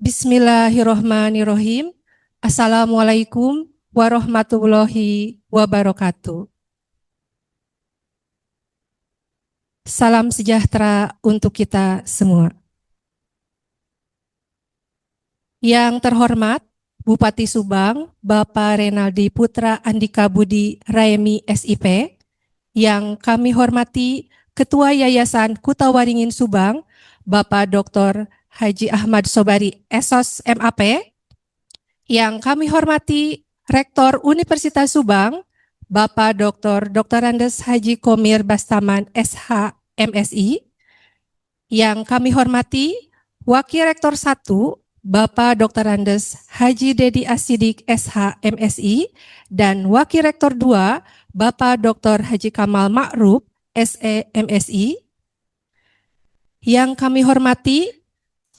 Bismillahirrohmanirrohim. Assalamualaikum warahmatullahi wabarakatuh. Salam sejahtera untuk kita semua. Yang terhormat Bupati Subang, Bapak Renaldi Putra Andika Budi Raemi SIP, yang kami hormati Ketua Yayasan Kutawaringin Subang, Bapak Dr. Haji Ahmad Sobari Esos MAP, yang kami hormati Rektor Universitas Subang, Bapak Dr. Andes Haji Komir Bastaman SH MSI, yang kami hormati Wakil Rektor 1, Bapak Dr. Andes Haji Dedi Asidik SH MSI, dan Wakil Rektor 2, Bapak Dr. Haji Kamal Ma'ruf SE MSI, yang kami hormati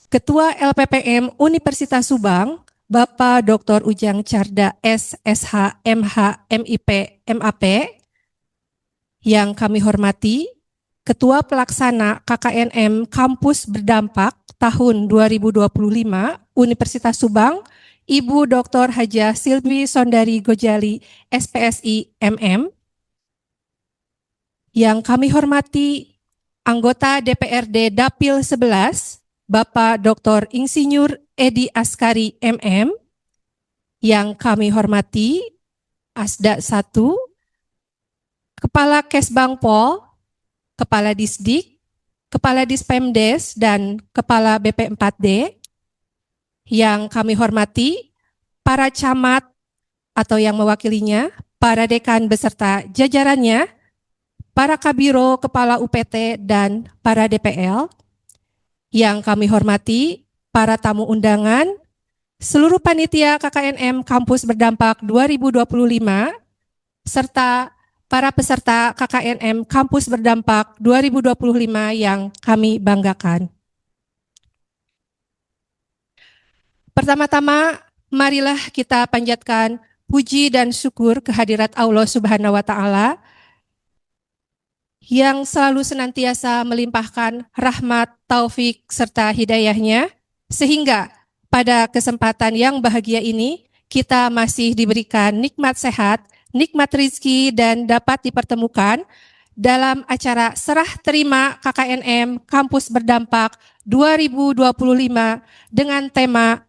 Ketua LPPM Universitas Subang, Bapak Dr. Ujang Carda SSH MH MIP MAP, yang kami hormati Ketua Pelaksana KKNM Kampus Berdampak tahun 2025 Universitas Subang, Ibu Dr. Hajah Silvi Sondari Gojali SPSI MM, yang kami hormati anggota DPRD Dapil 11, Bapak Dr. Insinyur Edi Askari MM, yang kami hormati Asda 1, Kepala Kesbangpol, Kepala Disdik, Kepala Dispemdes, dan Kepala BP4D, yang kami hormati para camat atau yang mewakilinya, para dekan beserta jajarannya, para kabiro, kepala UPT, dan para DPL, yang kami hormati para tamu undangan, seluruh panitia KKNM Kampus Berdampak 2025, serta para peserta KKNM Kampus Berdampak 2025 yang kami banggakan. Pertama-tama, marilah kita panjatkan puji dan syukur kehadirat Allah Subhanahu wa Ta'ala yang selalu senantiasa melimpahkan rahmat, taufik, serta hidayahnya, sehingga pada kesempatan yang bahagia ini, kita masih diberikan nikmat sehat, nikmat rezeki, dan dapat dipertemukan dalam acara Serah Terima KKNM Kampus Berdampak 2025 dengan tema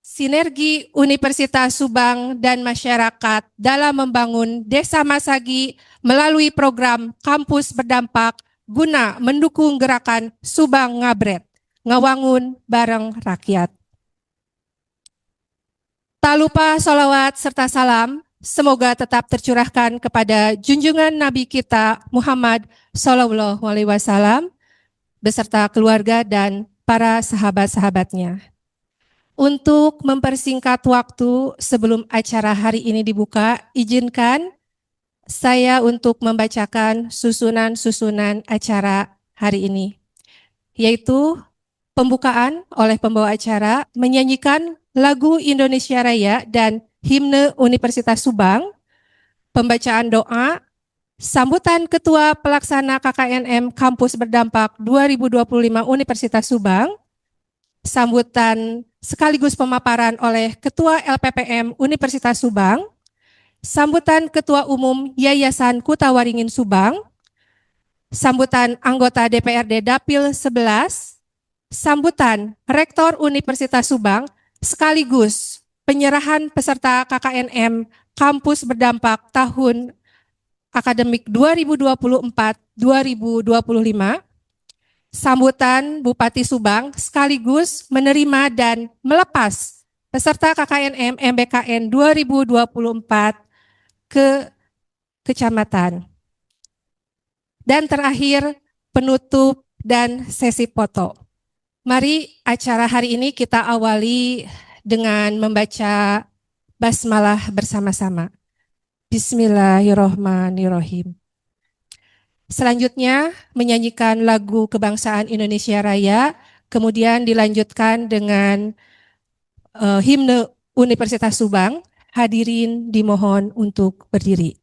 Sinergi Universitas Subang dan Masyarakat dalam membangun Desa Masagi melalui program Kampus Berdampak guna mendukung gerakan Subang Ngabret, Ngawangun Bareng Rakyat. Tak lupa sholawat serta salam semoga tetap tercurahkan kepada junjungan Nabi kita Muhammad SAW beserta keluarga dan para sahabat-sahabatnya. Untuk mempersingkat waktu sebelum acara hari ini dibuka, izinkan saya untuk membacakan susunan-susunan acara hari ini, yaitu pembukaan oleh pembawa acara menyanyikan lagu Indonesia Raya dan himne Universitas Subang, pembacaan doa, sambutan Ketua Pelaksana KKNM Kampus Berdampak 2025 Universitas Subang, sambutan sekaligus pemaparan oleh Ketua LPPM Universitas Subang, sambutan Ketua Umum Yayasan Kutawaringin Subang, sambutan anggota DPRD Dapil 11, sambutan Rektor Universitas Subang, sekaligus penyerahan peserta KKNM Kampus Berdampak tahun akademik 2024-2025, sambutan Bupati Subang sekaligus menerima dan melepas peserta KKNM MBKN 2024 ke kecamatan. Dan terakhir penutup dan sesi foto. Mari acara hari ini kita awali dengan membaca basmalah bersama-sama. Bismillahirrohmanirrohim. Selanjutnya menyanyikan lagu Kebangsaan Indonesia Raya, kemudian dilanjutkan dengan himne Universitas Subang. Hadirin dimohon untuk berdiri.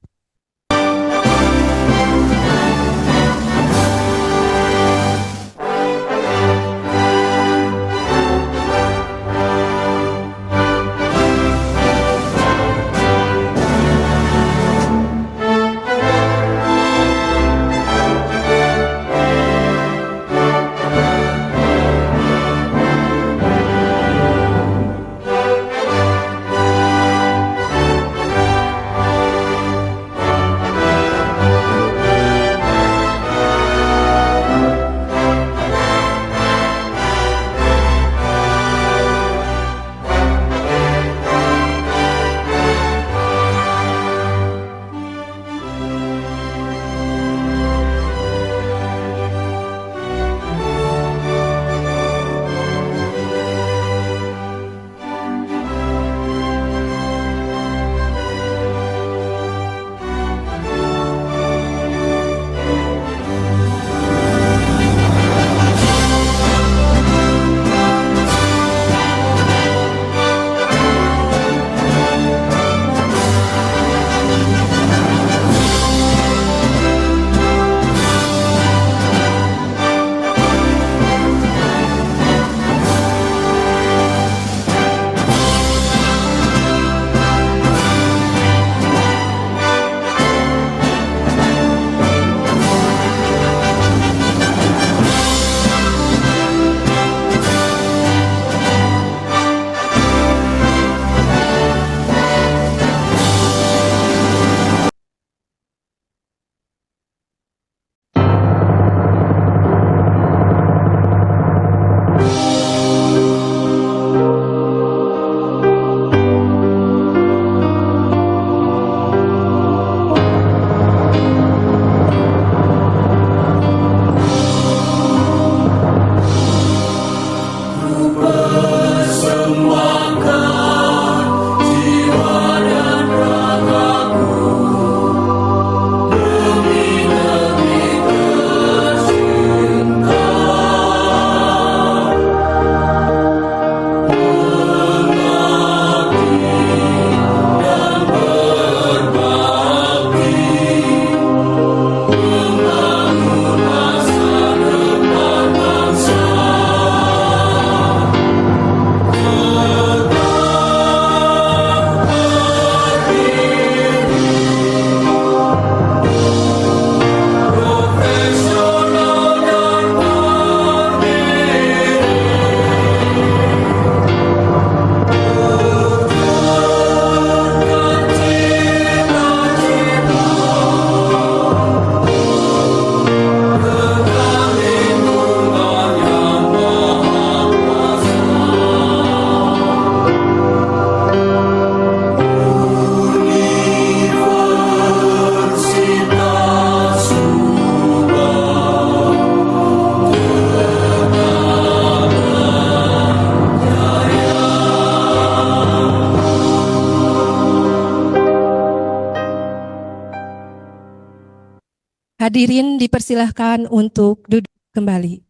Hadirin dipersilahkan untuk duduk kembali.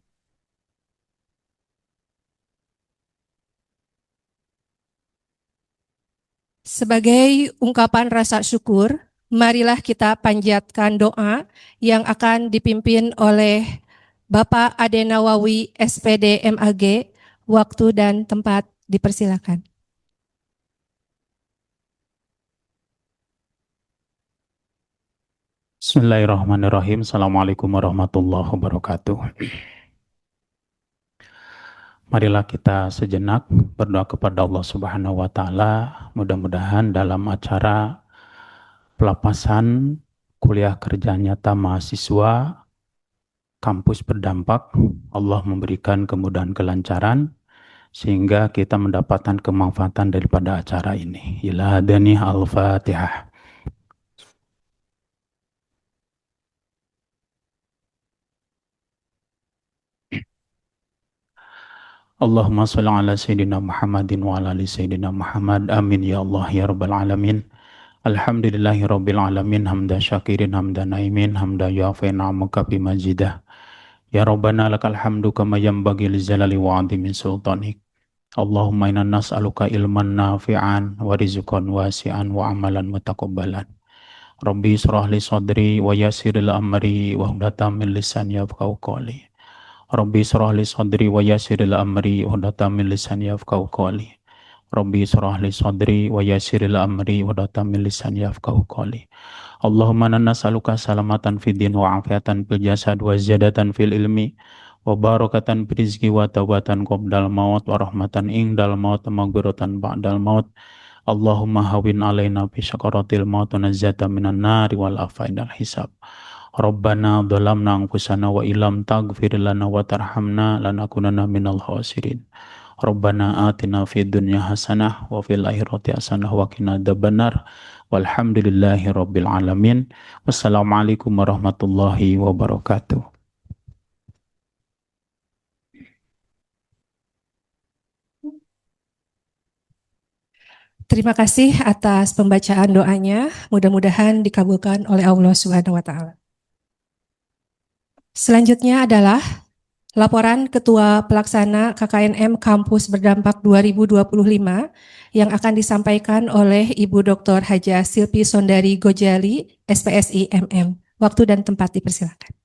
Sebagai ungkapan rasa syukur, marilah kita panjatkan doa yang akan dipimpin oleh Bapak Ade Nawawi, SPD MAG. Waktu dan tempat dipersilakan. Bismillahirrahmanirrahim. Assalamualaikum warahmatullahi wabarakatuh. Marilah kita sejenak berdoa kepada Allah Subhanahu wa taala. Mudah-mudahan dalam acara pelepasan kuliah kerja nyata mahasiswa kampus berdampak, Allah memberikan kemudahan kelancaran sehingga kita mendapatkan kemanfaatan daripada acara ini. Ila hadani al-Fatihah. Allahumma sholli ala Sayyidina Muhammadin wa ala ali Sayyidina Muhammad. Amin ya Allah ya Rabbal Alamin. Alhamdulillahi Rabbil Alamin. Hamda syakirin hamda naimin hamda yafi na'amaka bimajidah. Ya Rabbana lakal hamdu kama yanbaghi lijalali wa azimi sultanik. Allahumma inna nas'aluka ilman nafi'an wa rizqan wasi'an wa amalan mutaqabbalan. Rabbi israh li sadri wa yassir li amri wa hludatan min lisani yafqahu qawli. Rabbi israh li sadri wa yassir li amri wa hludatan min lisani yafqahu qawli. Rabbi israh li sadri wa yassir li amri wa hludatan min lisani yafqahu qawli. Allahumma inna nas'aluka salamatan fid din wa afiatan fil jasad wa ziyadatan fil ilmi wa barakatan fil rizqi wa tawbatan qabdal maut wa rahmatan indal maut wa maghfiratan ba'dal maut. Allahumma hawin alaina fi syakaratil maut wa najata minan nari wal afaidal hisab. Rabbana dhalamna anfusana wa illam taghfir lana wa tarhamna lanakunanna minal khasirin. Rabbana atina fid dunya hasanah wa fil akhirati hasanah wa qina adzabannar. Walhamdulillahi rabbil alamin. Wassalamualaikum warahmatullahi wabarakatuh. Terima kasih atas pembacaan doanya. Mudah-mudahan dikabulkan oleh Allah Subhanahu wa taala. Selanjutnya adalah laporan Ketua Pelaksana KKNM Kampus Berdampak 2025 yang akan disampaikan oleh Ibu Dr. Hajah Silpi Sondari Gojali, SPSI MM. Waktu dan tempat dipersilakan.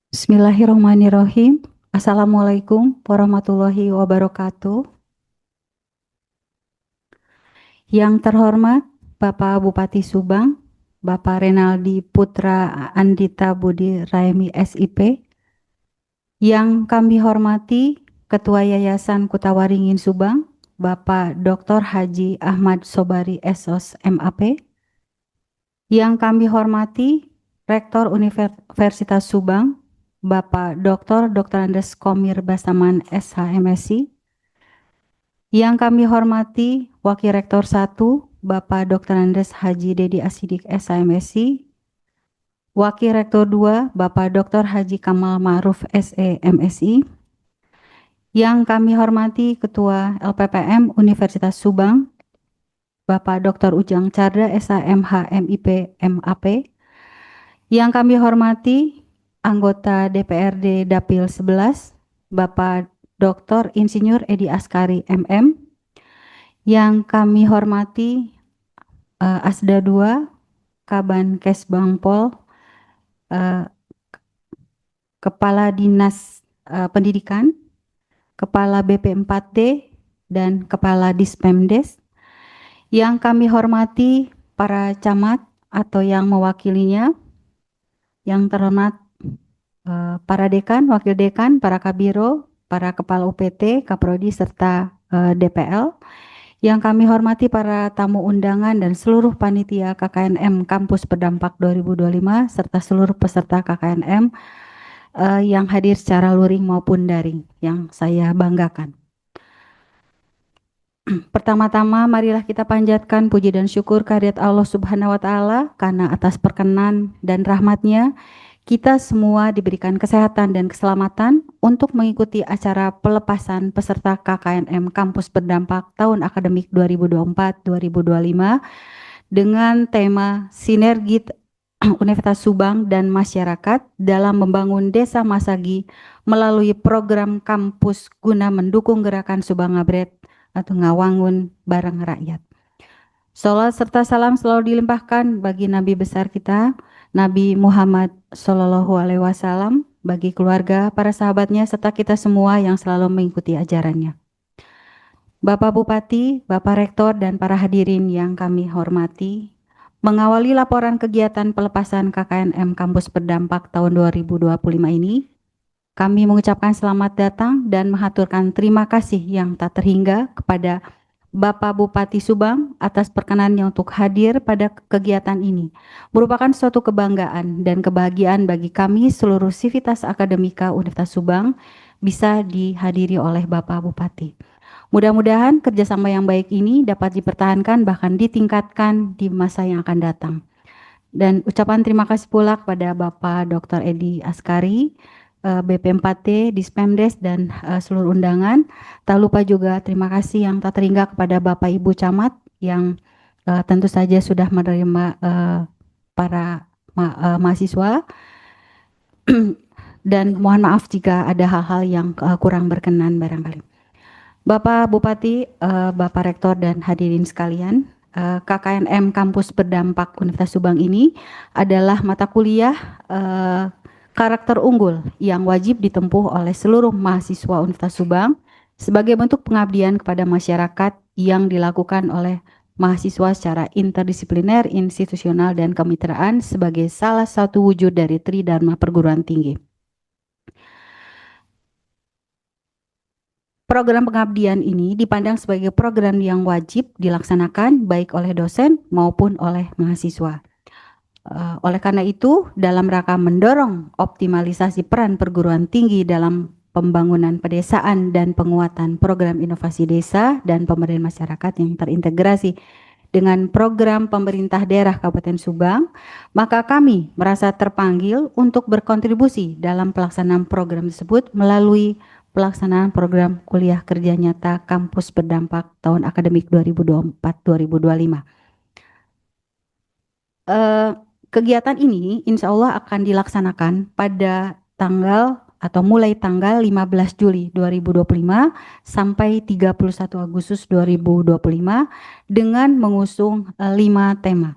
Bismillahirrahmanirrahim. Assalamualaikum warahmatullahi wabarakatuh. Yang terhormat Bapak Bupati Subang, Bapak Renaldi Putra Andita Budi Raimi SIP. Yang kami hormati Ketua Yayasan Kutawaringin Subang, Bapak Dr. Haji Ahmad Sobari SOS MAP. Yang kami hormati Rektor Universitas Subang, Bapak Dr. Andes Komir Basaman SHMSI. Yang kami hormati Wakil Rektor 1, Bapak Dr. Andes Haji Dedi Asidik SHMSI. Wakil Rektor 2, Bapak Dr. Haji Kamal Ma'ruf SE MSI. Yang kami hormati Ketua LPPM Universitas Subang, Bapak Dr. Ujang Chandra SHMH MIP MAP. Yang kami hormati anggota DPRD Dapil 11, Bapak Dr. Insinyur Edi Askari MM. Yang kami hormati Asda 2, Kaban Kesbangpol, Kepala Dinas Pendidikan, Kepala BP 4D, dan Kepala Dispemdes. Yang kami hormati para camat atau yang mewakilinya, yang terhormat para dekan, wakil dekan, para kabiro, para kepala UPT, kaprodi, serta DPL. Yang kami hormati para tamu undangan dan seluruh panitia KKNM Kampus Berdampak 2025, serta seluruh peserta KKNM yang hadir secara luring maupun daring, yang saya banggakan. Pertama-tama marilah kita panjatkan puji dan syukur kehadirat Allah Subhanahu wa taala karena atas perkenan dan rahmat-Nya kita semua diberikan kesehatan dan keselamatan untuk mengikuti acara pelepasan peserta KKNM Kampus Berdampak tahun akademik 2024-2025 dengan tema Sinergi Universitas Subang dan Masyarakat dalam membangun Desa Masagi melalui program kampus guna mendukung gerakan Subang Ngabret atau Ngawangun Bareng Rakyat. Salawat serta salam selalu dilimpahkan bagi Nabi besar kita, Nabi Muhammad Sallallahu Alaihi Wasallam, bagi keluarga, para sahabatnya, serta kita semua yang selalu mengikuti ajarannya. Bapak Bupati, Bapak Rektor, dan para hadirin yang kami hormati, mengawali laporan kegiatan pelepasan KKNM Kampus Berdampak tahun 2025 ini, kami mengucapkan selamat datang dan mengaturkan terima kasih yang tak terhingga kepada Bapak Bupati Subang atas perkenannya untuk hadir pada kegiatan ini. Merupakan suatu kebanggaan dan kebahagiaan bagi kami seluruh sivitas akademika Universitas Subang bisa dihadiri oleh Bapak Bupati. Mudah-mudahan kerjasama yang baik ini dapat dipertahankan bahkan ditingkatkan di masa yang akan datang. Dan ucapan terima kasih pula kepada Bapak Dr. Edi Askari, BP4D, Dispemdes, dan seluruh undangan. Tak lupa juga terima kasih yang tak terhingga kepada Bapak Ibu Camat yang tentu saja sudah menerima para mahasiswa. Dan mohon maaf jika ada hal-hal yang kurang berkenan barangkali. Bapak Bupati, Bapak Rektor, dan hadirin sekalian, KKNM Kampus Berdampak Universitas Subang ini adalah mata kuliah karakter unggul yang wajib ditempuh oleh seluruh mahasiswa Universitas Subang sebagai bentuk pengabdian kepada masyarakat yang dilakukan oleh mahasiswa secara interdisipliner, institusional, dan kemitraan sebagai salah satu wujud dari Tridharma Perguruan Tinggi. Program pengabdian ini dipandang sebagai program yang wajib dilaksanakan baik oleh dosen maupun oleh mahasiswa. Oleh karena itu, dalam rangka mendorong optimalisasi peran perguruan tinggi dalam pembangunan pedesaan dan penguatan program inovasi desa dan pemberdayaan masyarakat yang terintegrasi dengan program pemerintah daerah Kabupaten Subang, maka kami merasa terpanggil untuk berkontribusi dalam pelaksanaan program tersebut melalui pelaksanaan program kuliah kerja nyata Kampus Berdampak tahun akademik 2024-2025. Kegiatan ini insya Allah akan dilaksanakan pada tanggal atau mulai tanggal 15 Juli 2025 sampai 31 Agustus 2025 dengan mengusung 5 tema.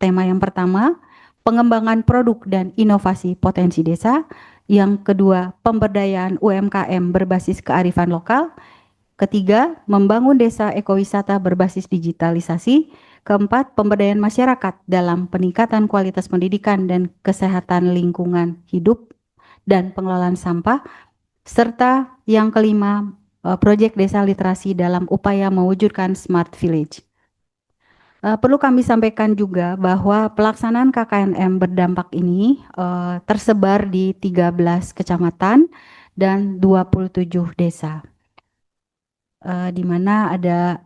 Tema yang pertama, pengembangan produk dan inovasi potensi desa. Yang kedua, pemberdayaan UMKM berbasis kearifan lokal. Ketiga, membangun desa ekowisata berbasis digitalisasi. Keempat, pemberdayaan masyarakat dalam peningkatan kualitas pendidikan dan kesehatan lingkungan hidup dan pengelolaan sampah. Serta yang kelima, proyek desa literasi dalam upaya mewujudkan smart village. Perlu kami sampaikan juga bahwa pelaksanaan KKNM Berdampak ini tersebar di 13 kecamatan dan 27 desa. Di mana ada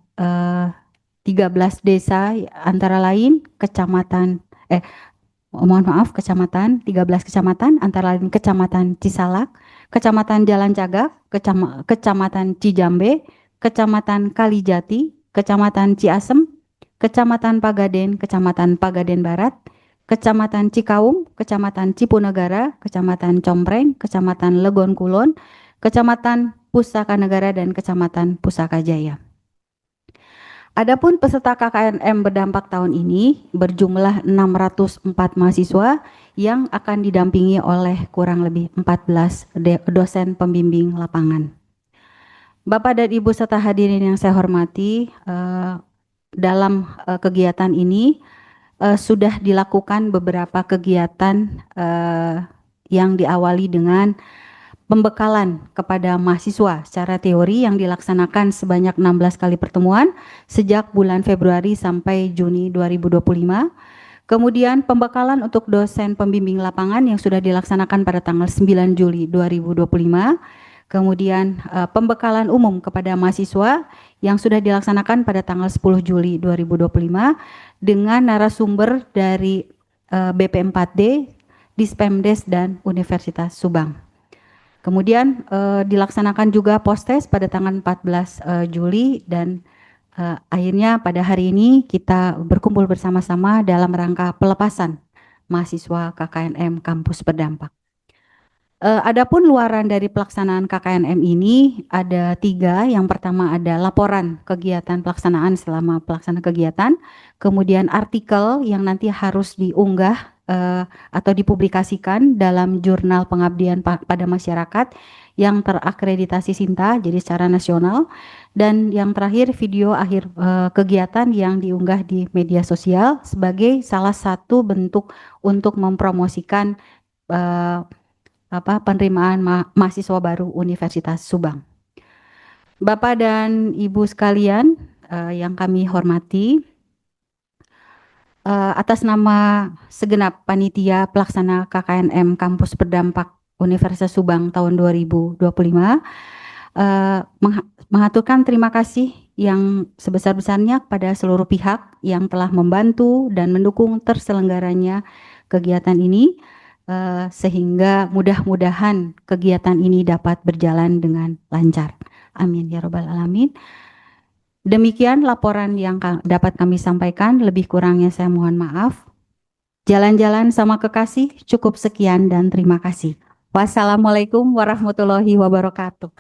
13 desa antara lain kecamatan 13 kecamatan antara lain Kecamatan Cisalak, Kecamatan Jalan Cagak, Kecamatan Cijambe, Kecamatan Kalijati, Kecamatan Ciasem, Kecamatan Pagaden, Kecamatan Pagaden Barat, Kecamatan Cikaum, Kecamatan Cipunegara, Kecamatan Compreng, Kecamatan Legon Kulon, Kecamatan Pusaka Negara, dan Kecamatan Pusaka Jaya. Adapun peserta KKNM Berdampak tahun ini berjumlah 604 mahasiswa yang akan didampingi oleh kurang lebih 14 dosen pembimbing lapangan. Bapak dan Ibu serta hadirin yang saya hormati, dalam kegiatan ini sudah dilakukan beberapa kegiatan yang diawali dengan pembekalan kepada mahasiswa secara teori yang dilaksanakan sebanyak 16 kali pertemuan sejak bulan Februari sampai Juni 2025. Kemudian pembekalan untuk dosen pembimbing lapangan yang sudah dilaksanakan pada tanggal 9 Juli 2025. Kemudian pembekalan umum kepada mahasiswa yang sudah dilaksanakan pada tanggal 10 Juli 2025 dengan narasumber dari BP4D Dispemdes, dan Universitas Subang. Kemudian dilaksanakan juga postes pada tanggal 14 Juli dan akhirnya pada hari ini kita berkumpul bersama-sama dalam rangka pelepasan mahasiswa KKNM Kampus Berdampak. Adapun luaran dari pelaksanaan KKNM ini ada 3. Yang pertama ada laporan kegiatan pelaksanaan selama pelaksanaan kegiatan, kemudian artikel yang nanti harus diunggah atau dipublikasikan dalam jurnal pengabdian pada masyarakat yang terakreditasi Sinta, jadi secara nasional, dan yang terakhir video akhir kegiatan yang diunggah di media sosial sebagai salah satu bentuk untuk mempromosikan penerimaan mahasiswa baru Universitas Subang. Bapak dan Ibu sekalian yang kami hormati, atas nama segenap panitia pelaksana KKNM Kampus Berdampak Universitas Subang tahun 2025, mengaturkan terima kasih yang sebesar-besarnya kepada seluruh pihak yang telah membantu dan mendukung terselenggaranya kegiatan ini, sehingga mudah-mudahan kegiatan ini dapat berjalan dengan lancar. Amin ya robbal alamin. Demikian laporan yang dapat kami sampaikan, lebih kurangnya saya mohon maaf. Jalan-jalan sama kekasih, cukup sekian dan terima kasih. Wassalamualaikum warahmatullahi wabarakatuh.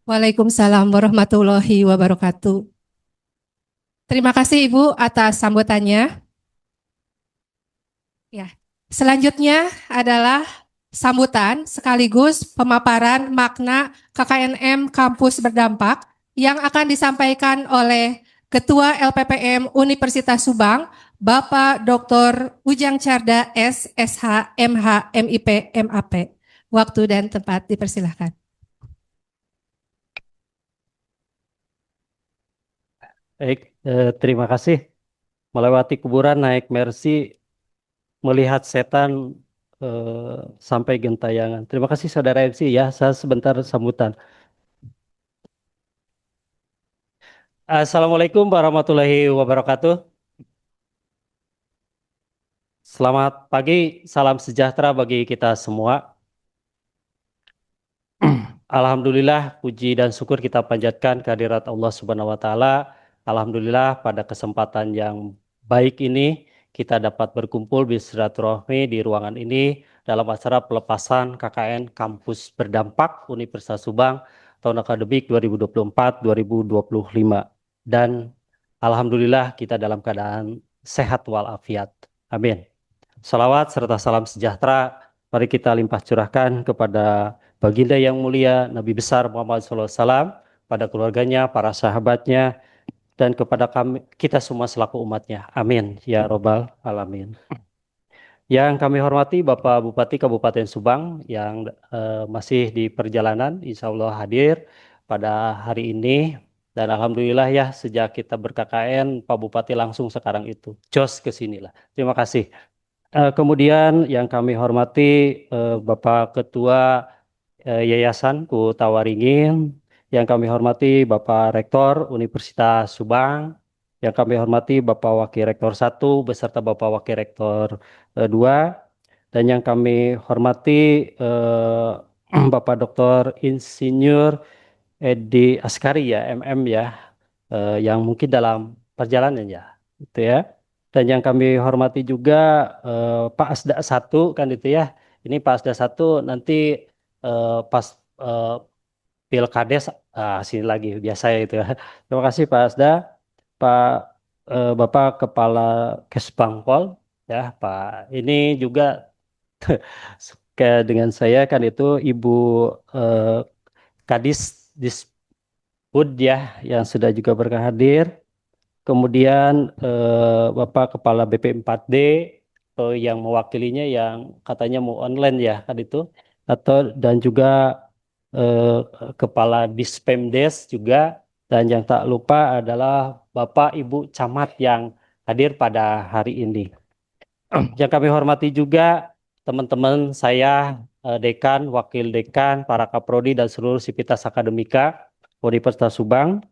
Waalaikumsalam warahmatullahi wabarakatuh. Terima kasih Ibu atas sambutannya. Ya, selanjutnya adalah sambutan sekaligus pemaparan makna KKNM Kampus Berdampak yang akan disampaikan oleh Ketua LPPM Universitas Subang, Bapak Dr. Ujang Carda SSH MH MIP MAP. Waktu dan tempat dipersilahkan. Baik, terima kasih. Melewati kuburan naik Mercy, melihat setan sampai gentayangan. Terima kasih Saudara MC ya, saya sebentar sambutan. Assalamualaikum warahmatullahi wabarakatuh. Selamat pagi, salam sejahtera bagi kita semua. Alhamdulillah, puji dan syukur kita panjatkan kehadirat Allah Subhanahu wa Ta'ala. Alhamdulillah, pada kesempatan yang baik ini kita dapat berkumpul bersilaturahmi di ruangan ini dalam acara pelepasan KKN Kampus Berdampak Universitas Subang tahun akademik 2024-2025. Dan alhamdulillah kita dalam keadaan sehat walafiat. Amin. Salawat serta salam sejahtera mari kita limpah curahkan kepada Baginda yang mulia Nabi besar Muhammad SAW, pada keluarganya, para sahabatnya, dan kepada kita semua selaku umatnya. Amin ya robbal alamin. Yang kami hormati Bapak Bupati Kabupaten Subang yang masih di perjalanan, insya Allah hadir pada hari ini. Dan alhamdulillah ya, sejak kita ber-KKN, Pak Bupati langsung sekarang itu jos ke sinilah. Terima kasih. Kemudian yang kami hormati Bapak Ketua Yayasan Kutawaringin, yang kami hormati Bapak Rektor Universitas Subang, yang kami hormati Bapak Wakil Rektor 1 beserta Bapak Wakil Rektor 2, dan yang kami hormati Bapak Dr. Insinyur Edi Askari ya, MM ya, yang mungkin dalam perjalanan ya, gitu ya. Dan yang kami hormati juga Pak Asda 1 kan itu ya. Ini Pak Asda 1 nanti pas Pilkades sini lagi biasa ya itu ya. Terima kasih Pak Asda, Pak Bapak Kepala Kesbangpol ya Pak. Ini juga dengan saya kan itu Ibu Kadis Disbud ya yang sudah juga berhadir. Kemudian Bapak Kepala BP4D yang mewakilinya yang katanya mau online ya kan itu, atau dan juga Kepala Dispemdes juga, dan yang tak lupa adalah Bapak Ibu Camat yang hadir pada hari ini. Yang kami hormati juga teman-teman saya, dekan, wakil dekan, para kaprodi dan seluruh sivitas akademika Universitas Subang.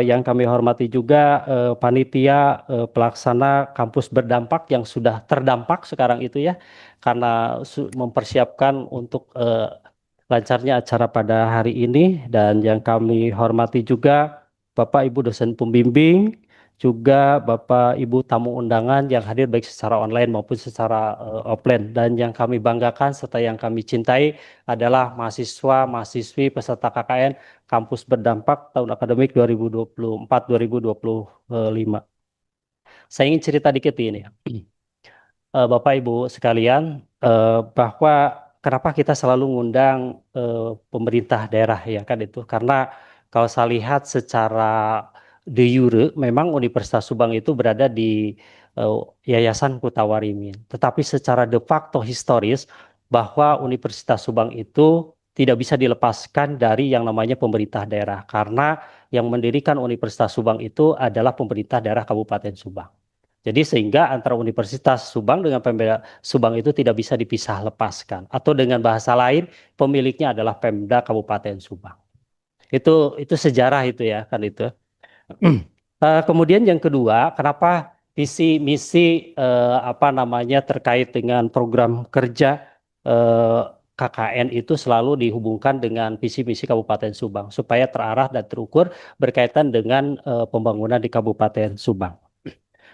yang kami hormati juga panitia pelaksana kampus berdampak yang sudah terdampak sekarang itu ya, karena mempersiapkan untuk lancarnya acara pada hari ini, dan yang kami hormati juga Bapak Ibu dosen pembimbing, juga Bapak Ibu tamu undangan yang hadir baik secara online maupun secara offline, dan yang kami banggakan serta yang kami cintai adalah mahasiswa, mahasiswi peserta KKN Kampus Berdampak tahun akademik 2024-2025. Saya ingin cerita dikit ini. Bapak Ibu sekalian, bahwa kenapa kita selalu ngundang pemerintah daerah ya kan itu, karena kalau saya lihat secara de jure memang Universitas Subang itu berada di Yayasan Kutawaringin, tetapi secara de facto historis bahwa Universitas Subang itu tidak bisa dilepaskan dari yang namanya pemerintah daerah, karena yang mendirikan Universitas Subang itu adalah pemerintah daerah Kabupaten Subang. Jadi sehingga antara Universitas Subang dengan Pemda Subang itu tidak bisa dipisah lepaskan. Atau dengan bahasa lain, pemiliknya adalah Pemda Kabupaten Subang. Itu sejarah itu ya kan itu. Kemudian yang kedua, kenapa visi misi terkait dengan program kerja KKN itu selalu dihubungkan dengan visi misi Kabupaten Subang supaya terarah dan terukur berkaitan dengan pembangunan di Kabupaten Subang.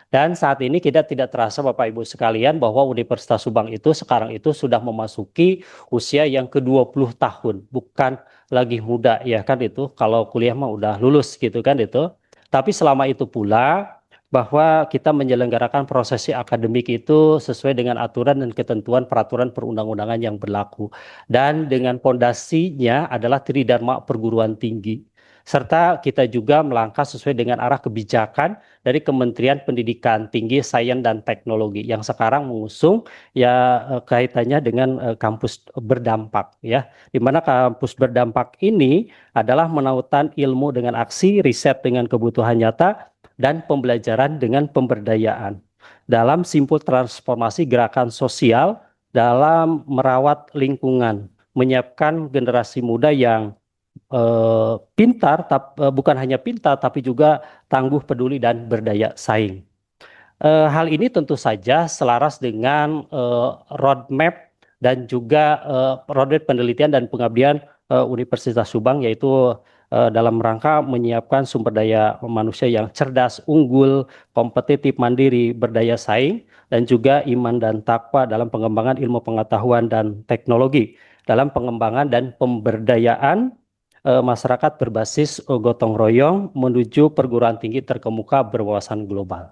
Dan saat ini kita tidak terasa Bapak Ibu sekalian bahwa Universitas Subang itu sekarang itu sudah memasuki usia yang ke-20 tahun. Bukan lagi muda ya kan itu, kalau kuliah mah udah lulus gitu kan itu. Tapi selama itu pula bahwa kita menyelenggarakan prosesi akademik itu sesuai dengan aturan dan ketentuan peraturan perundang-undangan yang berlaku. Dan dengan fondasinya adalah Tridharma Perguruan Tinggi. Serta kita juga melangkah sesuai dengan arah kebijakan dari Kementerian Pendidikan Tinggi, Sains dan Teknologi yang sekarang mengusung ya kaitannya dengan kampus berdampak ya. Di mana kampus berdampak ini adalah menautan ilmu dengan aksi, riset dengan kebutuhan nyata, dan pembelajaran dengan pemberdayaan. Dalam simpul transformasi gerakan sosial dalam merawat lingkungan, menyiapkan generasi muda yang pintar, bukan hanya pintar, tapi juga tangguh, peduli, dan berdaya saing. Hal ini tentu saja selaras dengan roadmap dan juga roadmap penelitian dan pengabdian Universitas Subang, yaitu dalam rangka menyiapkan sumber daya manusia yang cerdas, unggul, kompetitif, mandiri, berdaya saing, dan juga iman dan takwa dalam pengembangan ilmu pengetahuan dan teknologi, dalam pengembangan dan pemberdayaan masyarakat berbasis gotong royong menuju perguruan tinggi terkemuka berwawasan global.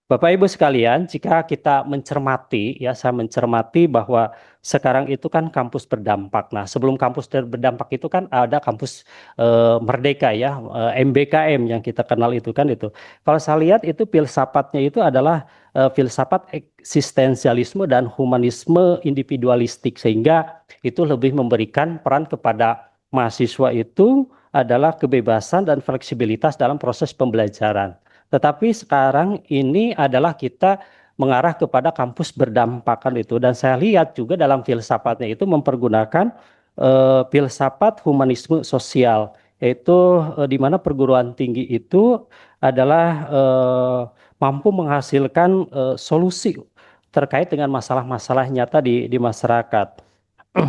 Bapak Ibu sekalian, jika kita mencermati, ya saya mencermati bahwa sekarang itu kan kampus berdampak. Nah, sebelum kampus berdampak itu kan ada kampus Merdeka ya, MBKM yang kita kenal itu kan itu. Kalau saya lihat itu filsafatnya itu adalah filsafat eksistensialisme dan humanisme individualistik, sehingga itu lebih memberikan peran kepada mahasiswa itu adalah kebebasan dan fleksibilitas dalam proses pembelajaran. Tetapi sekarang ini adalah kita mengarah kepada kampus berdampak kan itu. Dan saya lihat juga dalam filsafatnya itu mempergunakan filsafat humanisme sosial. Yaitu di mana perguruan tinggi itu adalah mampu menghasilkan solusi terkait dengan masalah-masalah nyata di masyarakat.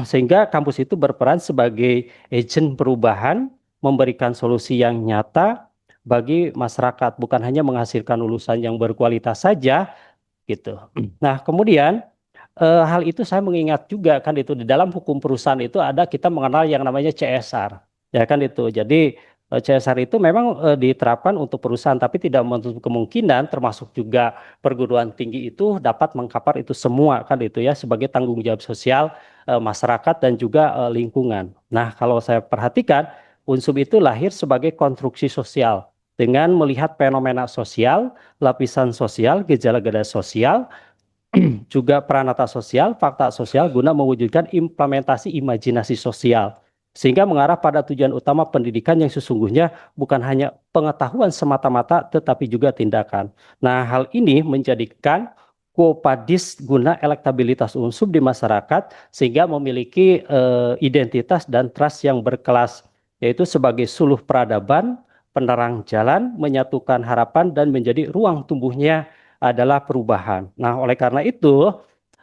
Sehingga kampus itu berperan sebagai agen perubahan, memberikan solusi yang nyata bagi masyarakat, bukan hanya menghasilkan lulusan yang berkualitas saja gitu. Nah, kemudian hal itu saya mengingat juga kan itu di dalam hukum perusahaan itu ada kita mengenal yang namanya CSR. Ya kan itu. Jadi CSR itu memang diterapkan untuk perusahaan, tapi tidak menutup kemungkinan termasuk juga perguruan tinggi itu dapat mengcover itu semua kan itu ya, sebagai tanggung jawab sosial masyarakat dan juga lingkungan. Nah, kalau saya perhatikan unsur itu lahir sebagai konstruksi sosial dengan melihat fenomena sosial, lapisan sosial, gejala-gejala sosial, juga peranata sosial, fakta sosial guna mewujudkan implementasi imajinasi sosial. Sehingga mengarah pada tujuan utama pendidikan yang sesungguhnya bukan hanya pengetahuan semata-mata tetapi juga tindakan. Nah, hal ini menjadikan Quo-Vadis guna elektabilitas unsur di masyarakat sehingga memiliki identitas dan trust yang berkelas, yaitu sebagai suluh peradaban, penerang jalan, menyatukan harapan, dan menjadi ruang tumbuhnya adalah perubahan. Nah, oleh karena itu,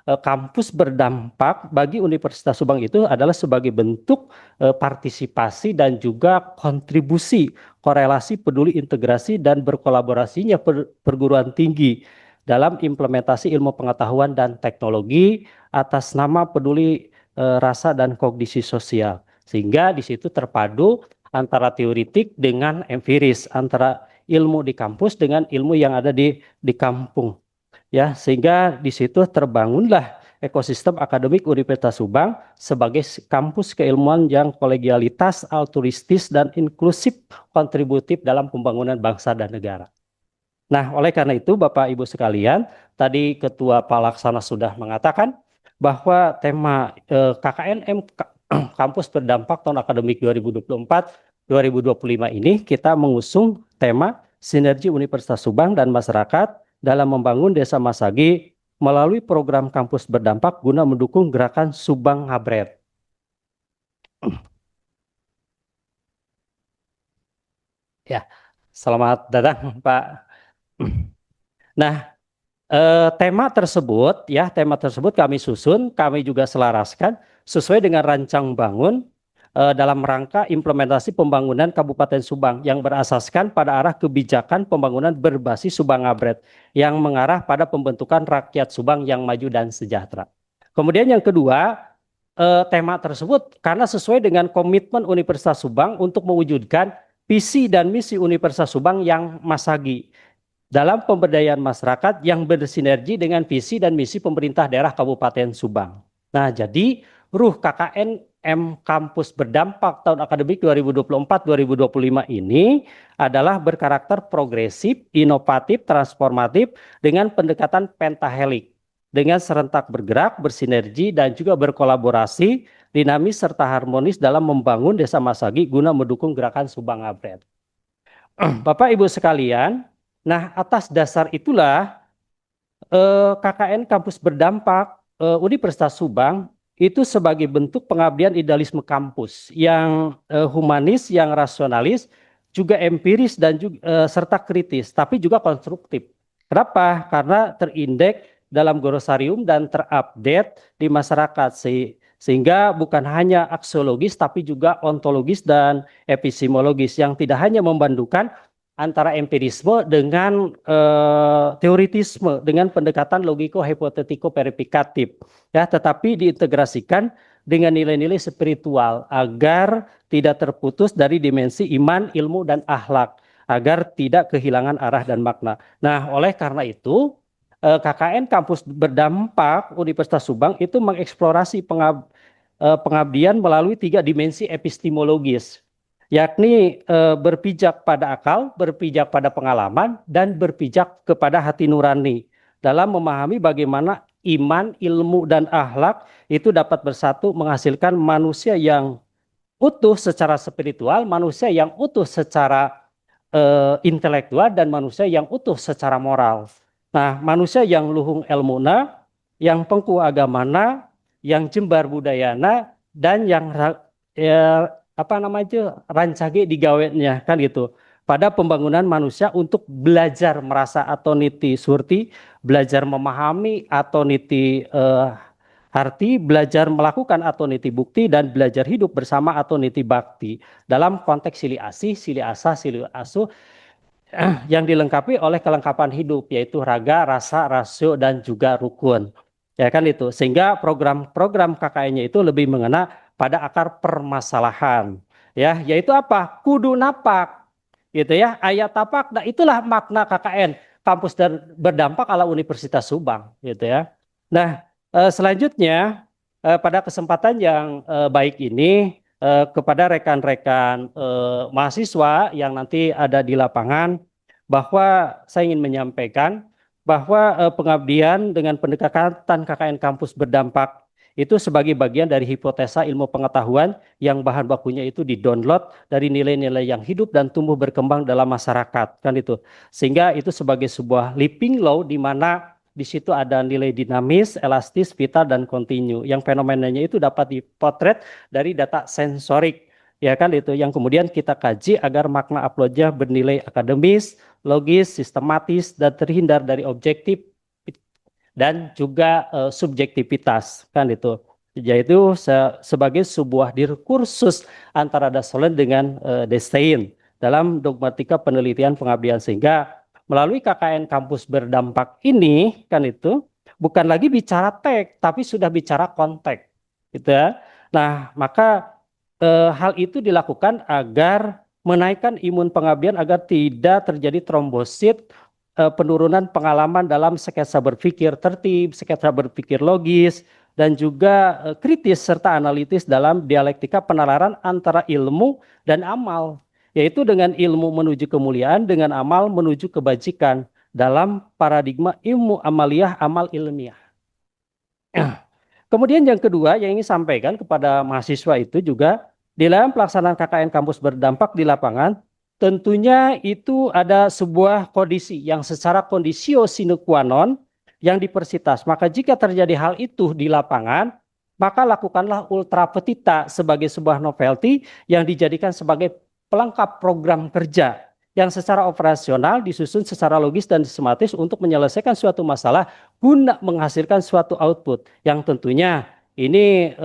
kampus berdampak bagi Universitas Subang itu adalah sebagai bentuk partisipasi dan juga kontribusi, korelasi, peduli, integrasi, dan berkolaborasinya perguruan tinggi dalam implementasi ilmu pengetahuan dan teknologi atas nama peduli rasa dan kognisi sosial. Sehingga di situ terpadu antara teoritik dengan empiris, antara ilmu di kampus dengan ilmu yang ada di kampung. Ya, sehingga di situ terbangunlah ekosistem akademik Universitas Subang sebagai kampus keilmuan yang kolegialitas, altruistis, dan inklusif kontributif dalam pembangunan bangsa dan negara. Nah, oleh karena itu Bapak Ibu sekalian, tadi Ketua Palaksana sudah mengatakan bahwa tema KKNM Kampus Berdampak tahun akademik 2024-2025 ini kita mengusung tema sinergi Universitas Subang dan masyarakat dalam membangun Desa Masagi melalui program kampus berdampak guna mendukung gerakan Subang Ngabret. Ya, selamat datang Pak. Nah, tema tersebut kami susun, kami juga selaraskan sesuai dengan rancang bangun dalam rangka implementasi pembangunan Kabupaten Subang yang berasaskan pada arah kebijakan pembangunan berbasis Subang Ngabret yang mengarah pada pembentukan rakyat Subang yang maju dan sejahtera. Kemudian yang kedua, tema tersebut karena sesuai dengan komitmen Universitas Subang untuk mewujudkan visi dan misi Universitas Subang yang masagi dalam pemberdayaan masyarakat yang bersinergi dengan visi dan misi pemerintah daerah Kabupaten Subang. Nah, jadi ruh KKNM Kampus Berdampak tahun akademik 2024-2025 ini adalah berkarakter progresif, inovatif, transformatif dengan pendekatan pentahelik, dengan serentak bergerak, bersinergi, dan juga berkolaborasi, dinamis serta harmonis dalam membangun Desa Masagi guna mendukung gerakan Subang Ngabret. Bapak Ibu sekalian, nah atas dasar itulah KKN Kampus Berdampak Universitas Subang itu sebagai bentuk pengabdian idealisme kampus yang humanis, yang rasionalis, juga empiris dan juga serta kritis, tapi juga konstruktif. Kenapa? Karena terindeks dalam glosarium dan terupdate di masyarakat sehingga bukan hanya aksiologis tapi juga ontologis dan epistemologis yang tidak hanya membandingkan antara empirisme dengan teoritisme dengan pendekatan logiko hipotetiko verifikatif ya, tetapi diintegrasikan dengan nilai-nilai spiritual agar tidak terputus dari dimensi iman, ilmu, dan akhlak agar tidak kehilangan arah dan makna. Nah, oleh karena itu KKN Kampus Berdampak Universitas Subang itu mengeksplorasi pengabdian melalui 3 dimensi epistemologis, yakni berpijak pada akal, berpijak pada pengalaman, dan berpijak kepada hati nurani dalam memahami bagaimana iman, ilmu, dan akhlak itu dapat bersatu menghasilkan manusia yang utuh secara spiritual, manusia yang utuh secara intelektual, dan manusia yang utuh secara moral. Nah, manusia yang luhung ilmuna, yang pengku agamana, yang jembar budayana, dan yang rancage digawetnya kan gitu. Pada pembangunan manusia untuk belajar merasa atau niti surti, belajar memahami atau niti arti, belajar melakukan atau niti bukti, dan belajar hidup bersama atau niti bakti dalam konteks sili asih, sili asa, sili asuh yang dilengkapi oleh kelengkapan hidup yaitu raga, rasa, rasio, dan juga rukun. Ya kan itu. Sehingga program-program KKN-nya itu lebih mengena pada akar permasalahan. Ya, yaitu apa? Kudu napak. Gitu ya. Ayat tapak. Nah, itulah makna KKN, Kampus Berdampak ala Universitas Subang, gitu ya. Nah, selanjutnya pada kesempatan yang baik ini kepada rekan-rekan mahasiswa yang nanti ada di lapangan, bahwa saya ingin menyampaikan bahwa pengabdian dengan pendekatan KKN Kampus Berdampak itu sebagai bagian dari hipotesa ilmu pengetahuan yang bahan bakunya itu didownload dari nilai-nilai yang hidup dan tumbuh berkembang dalam masyarakat, kan itu. Sehingga itu sebagai sebuah living law di mana di situ ada nilai dinamis, elastis, vital, dan kontinu. Yang fenomenanya itu dapat dipotret dari data sensorik ya kan itu yang kemudian kita kaji agar makna uploadnya bernilai akademis, logis, sistematis, dan terhindar dari objektif dan juga subjektivitas, kan itu. Yaitu sebagai sebuah diskursus antara Dasolen dengan Destein dalam dogmatika penelitian pengabdian, sehingga melalui KKN kampus berdampak ini kan itu bukan lagi bicara teks tapi sudah bicara konteks gitu ya. Nah, maka hal itu dilakukan agar menaikkan imun pengabdian agar tidak terjadi trombosit, penurunan pengalaman dalam sketsa berpikir tertib, sketsa berpikir logis, dan juga kritis serta analitis dalam dialektika penalaran antara ilmu dan amal, yaitu dengan ilmu menuju kemuliaan, dengan amal menuju kebajikan dalam paradigma ilmu amaliyah, amal ilmiah. Kemudian yang kedua yang ingin sampaikan kepada mahasiswa itu juga di dalam pelaksanaan KKN kampus berdampak di lapangan, tentunya itu ada sebuah kondisi yang secara kondisio sine qua non yang dipersitas. Maka jika terjadi hal itu di lapangan, maka lakukanlah ultra petita sebagai sebuah novelty yang dijadikan sebagai pelengkap program kerja yang secara operasional disusun secara logis dan sistematis untuk menyelesaikan suatu masalah guna menghasilkan suatu output yang tentunya ini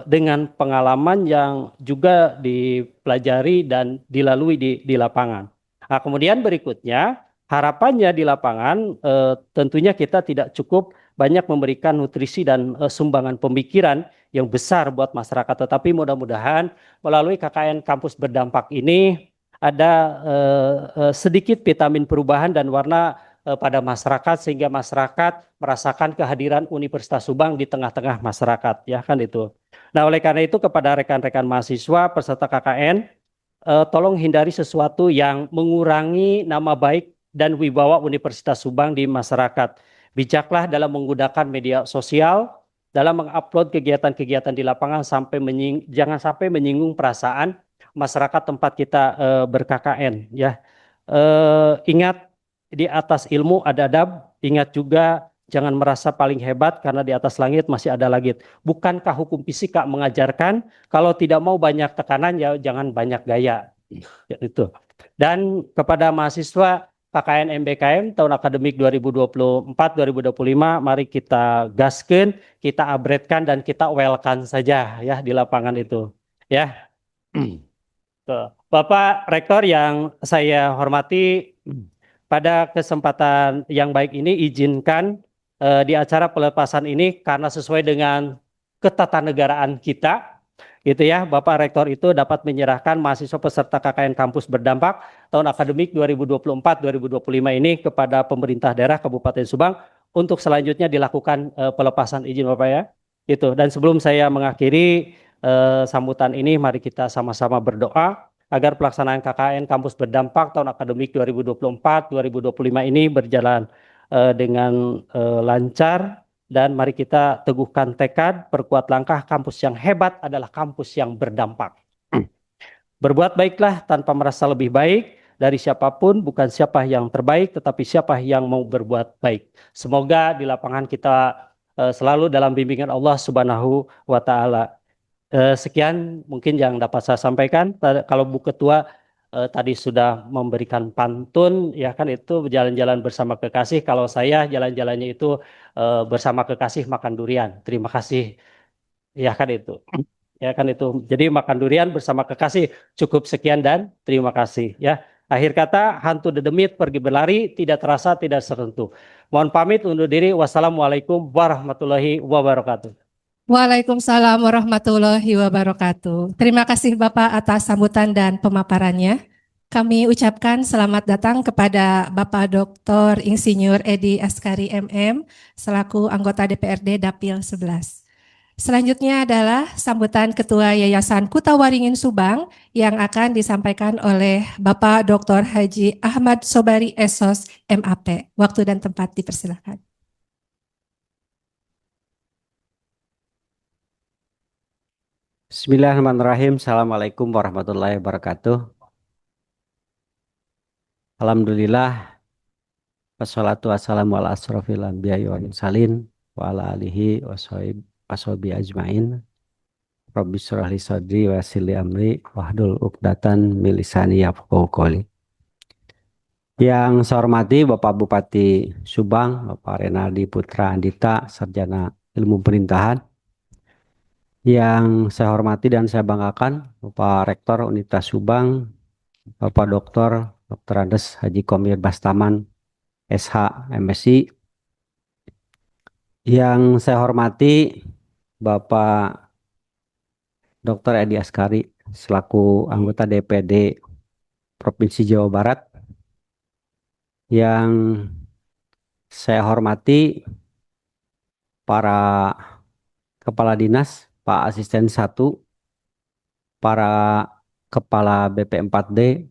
dengan pengalaman yang juga dipelajari dan dilalui di lapangan. Nah, kemudian berikutnya harapannya di lapangan tentunya kita tidak cukup banyak memberikan nutrisi dan sumbangan pemikiran yang besar buat masyarakat, tetapi mudah-mudahan melalui KKN kampus berdampak ini ada sedikit vitamin perubahan dan warna pada masyarakat sehingga masyarakat merasakan kehadiran Universitas Subang di tengah-tengah masyarakat, ya kan itu. Nah, oleh karena itu kepada rekan-rekan mahasiswa peserta KKN, tolong hindari sesuatu yang mengurangi nama baik dan wibawa Universitas Subang di masyarakat. Bijaklah dalam menggunakan media sosial, dalam mengupload kegiatan-kegiatan di lapangan jangan sampai menyinggung perasaan masyarakat tempat kita ber-KKN, ya. Ingat di atas ilmu ada adab, ingat juga jangan merasa paling hebat karena di atas langit masih ada langit. Bukankah hukum fisika mengajarkan kalau tidak mau banyak tekanan ya jangan banyak gaya, ya, itu. Dan kepada mahasiswa KKN MBKM tahun akademik 2024-2025, mari kita gaskeun, kita upgrade-kan dan kita welcome saja ya di lapangan itu, ya. Bapak Rektor yang saya hormati, pada kesempatan yang baik ini izinkan di acara pelepasan ini karena sesuai dengan ketatanegaraan kita, gitu ya, Bapak Rektor itu dapat menyerahkan mahasiswa peserta KKN kampus berdampak tahun akademik 2024-2025 ini kepada pemerintah daerah Kabupaten Subang untuk selanjutnya dilakukan pelepasan izin, Bapak, ya. Itu. Dan sebelum saya mengakhiri sambutan ini, mari kita sama-sama berdoa agar pelaksanaan KKN kampus berdampak tahun akademik 2024-2025 ini berjalan dengan lancar, dan mari kita teguhkan tekad, perkuat langkah. Kampus yang hebat adalah kampus yang berdampak. Berbuat baiklah tanpa merasa lebih baik dari siapapun, bukan siapa yang terbaik tetapi siapa yang mau berbuat baik. Semoga di lapangan kita selalu dalam bimbingan Allah Subhanahu wa Ta'ala. Sekian mungkin yang dapat saya sampaikan. Kalau Bu Ketua tadi sudah memberikan pantun, ya kan, itu jalan-jalan bersama kekasih. Kalau saya jalan-jalannya itu bersama kekasih makan durian. Terima kasih, ya kan itu. Ya kan itu. Jadi makan durian bersama kekasih. Cukup sekian dan terima kasih, ya. Akhir kata, hantu dedemit pergi berlari, tidak terasa, tidak tersentuh. Mohon pamit undur diri. Wassalamualaikum warahmatullahi wabarakatuh. Waalaikumsalam warahmatullahi wabarakatuh. Terima kasih Bapak atas sambutan dan pemaparannya. Kami ucapkan selamat datang kepada Bapak Dr. Insinyur Edi Askari MM selaku anggota DPRD Dapil 11. Selanjutnya adalah sambutan Ketua Yayasan Kutawaringin Subang yang akan disampaikan oleh Bapak Dr. Haji Ahmad Sobari Esos MAP. Waktu dan tempat dipersilakan. Bismillahirrahmanirrahim. Assalamualaikum warahmatullahi wabarakatuh. Alhamdulillah. Wassalatu wassalamu ala asrofil anbiya'i wal mursalin wa ala alihi washabihi ajmain. Rabbi shrah li sadri wa yassir li amri wahlul 'uqdatam min lisani yafqahu qouli. Yang saya hormati Bapak Bupati Subang, Bapak Renaldi Putra Andita, Sarjana Ilmu Pemerintahan. Yang saya hormati dan saya banggakan Bapak Rektor Universitas Subang, Bapak Dr. Andes Haji Komir Bastaman, SH, MSI. Yang saya hormati Bapak Dr. Edi Askari selaku anggota DPD Provinsi Jawa Barat. Yang saya hormati para kepala dinas, Pak Asisten 1, para kepala BP4D,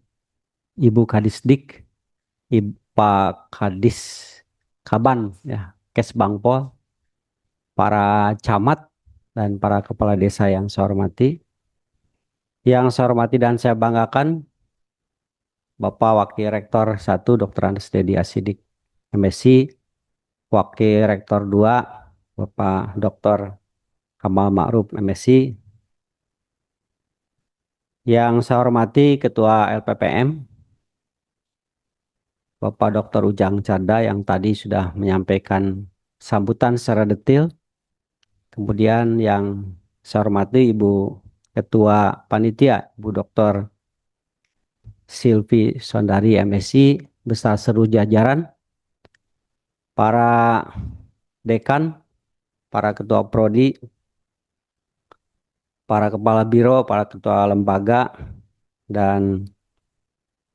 Ibu Kadisdik, Pak Kadis Kaban, ya, Kesbangpol, para camat dan para kepala desa yang saya hormati. Yang saya hormati dan saya banggakan Bapak Wakil Rektor 1 Dr. Andes Dedi Asidik, MSI, Wakil Rektor 2 Bapak Dr. Kamal Ma'ruf, MSI. Yang saya hormati Ketua LPPM Bapak Dr. Ujang Canda yang tadi sudah menyampaikan sambutan secara detail. Kemudian yang saya hormati Ibu Ketua Panitia Ibu Dr. Silvi Sondari, MSI, beserta seluruh jajaran, para dekan, para ketua prodi, para kepala biro, para ketua lembaga, dan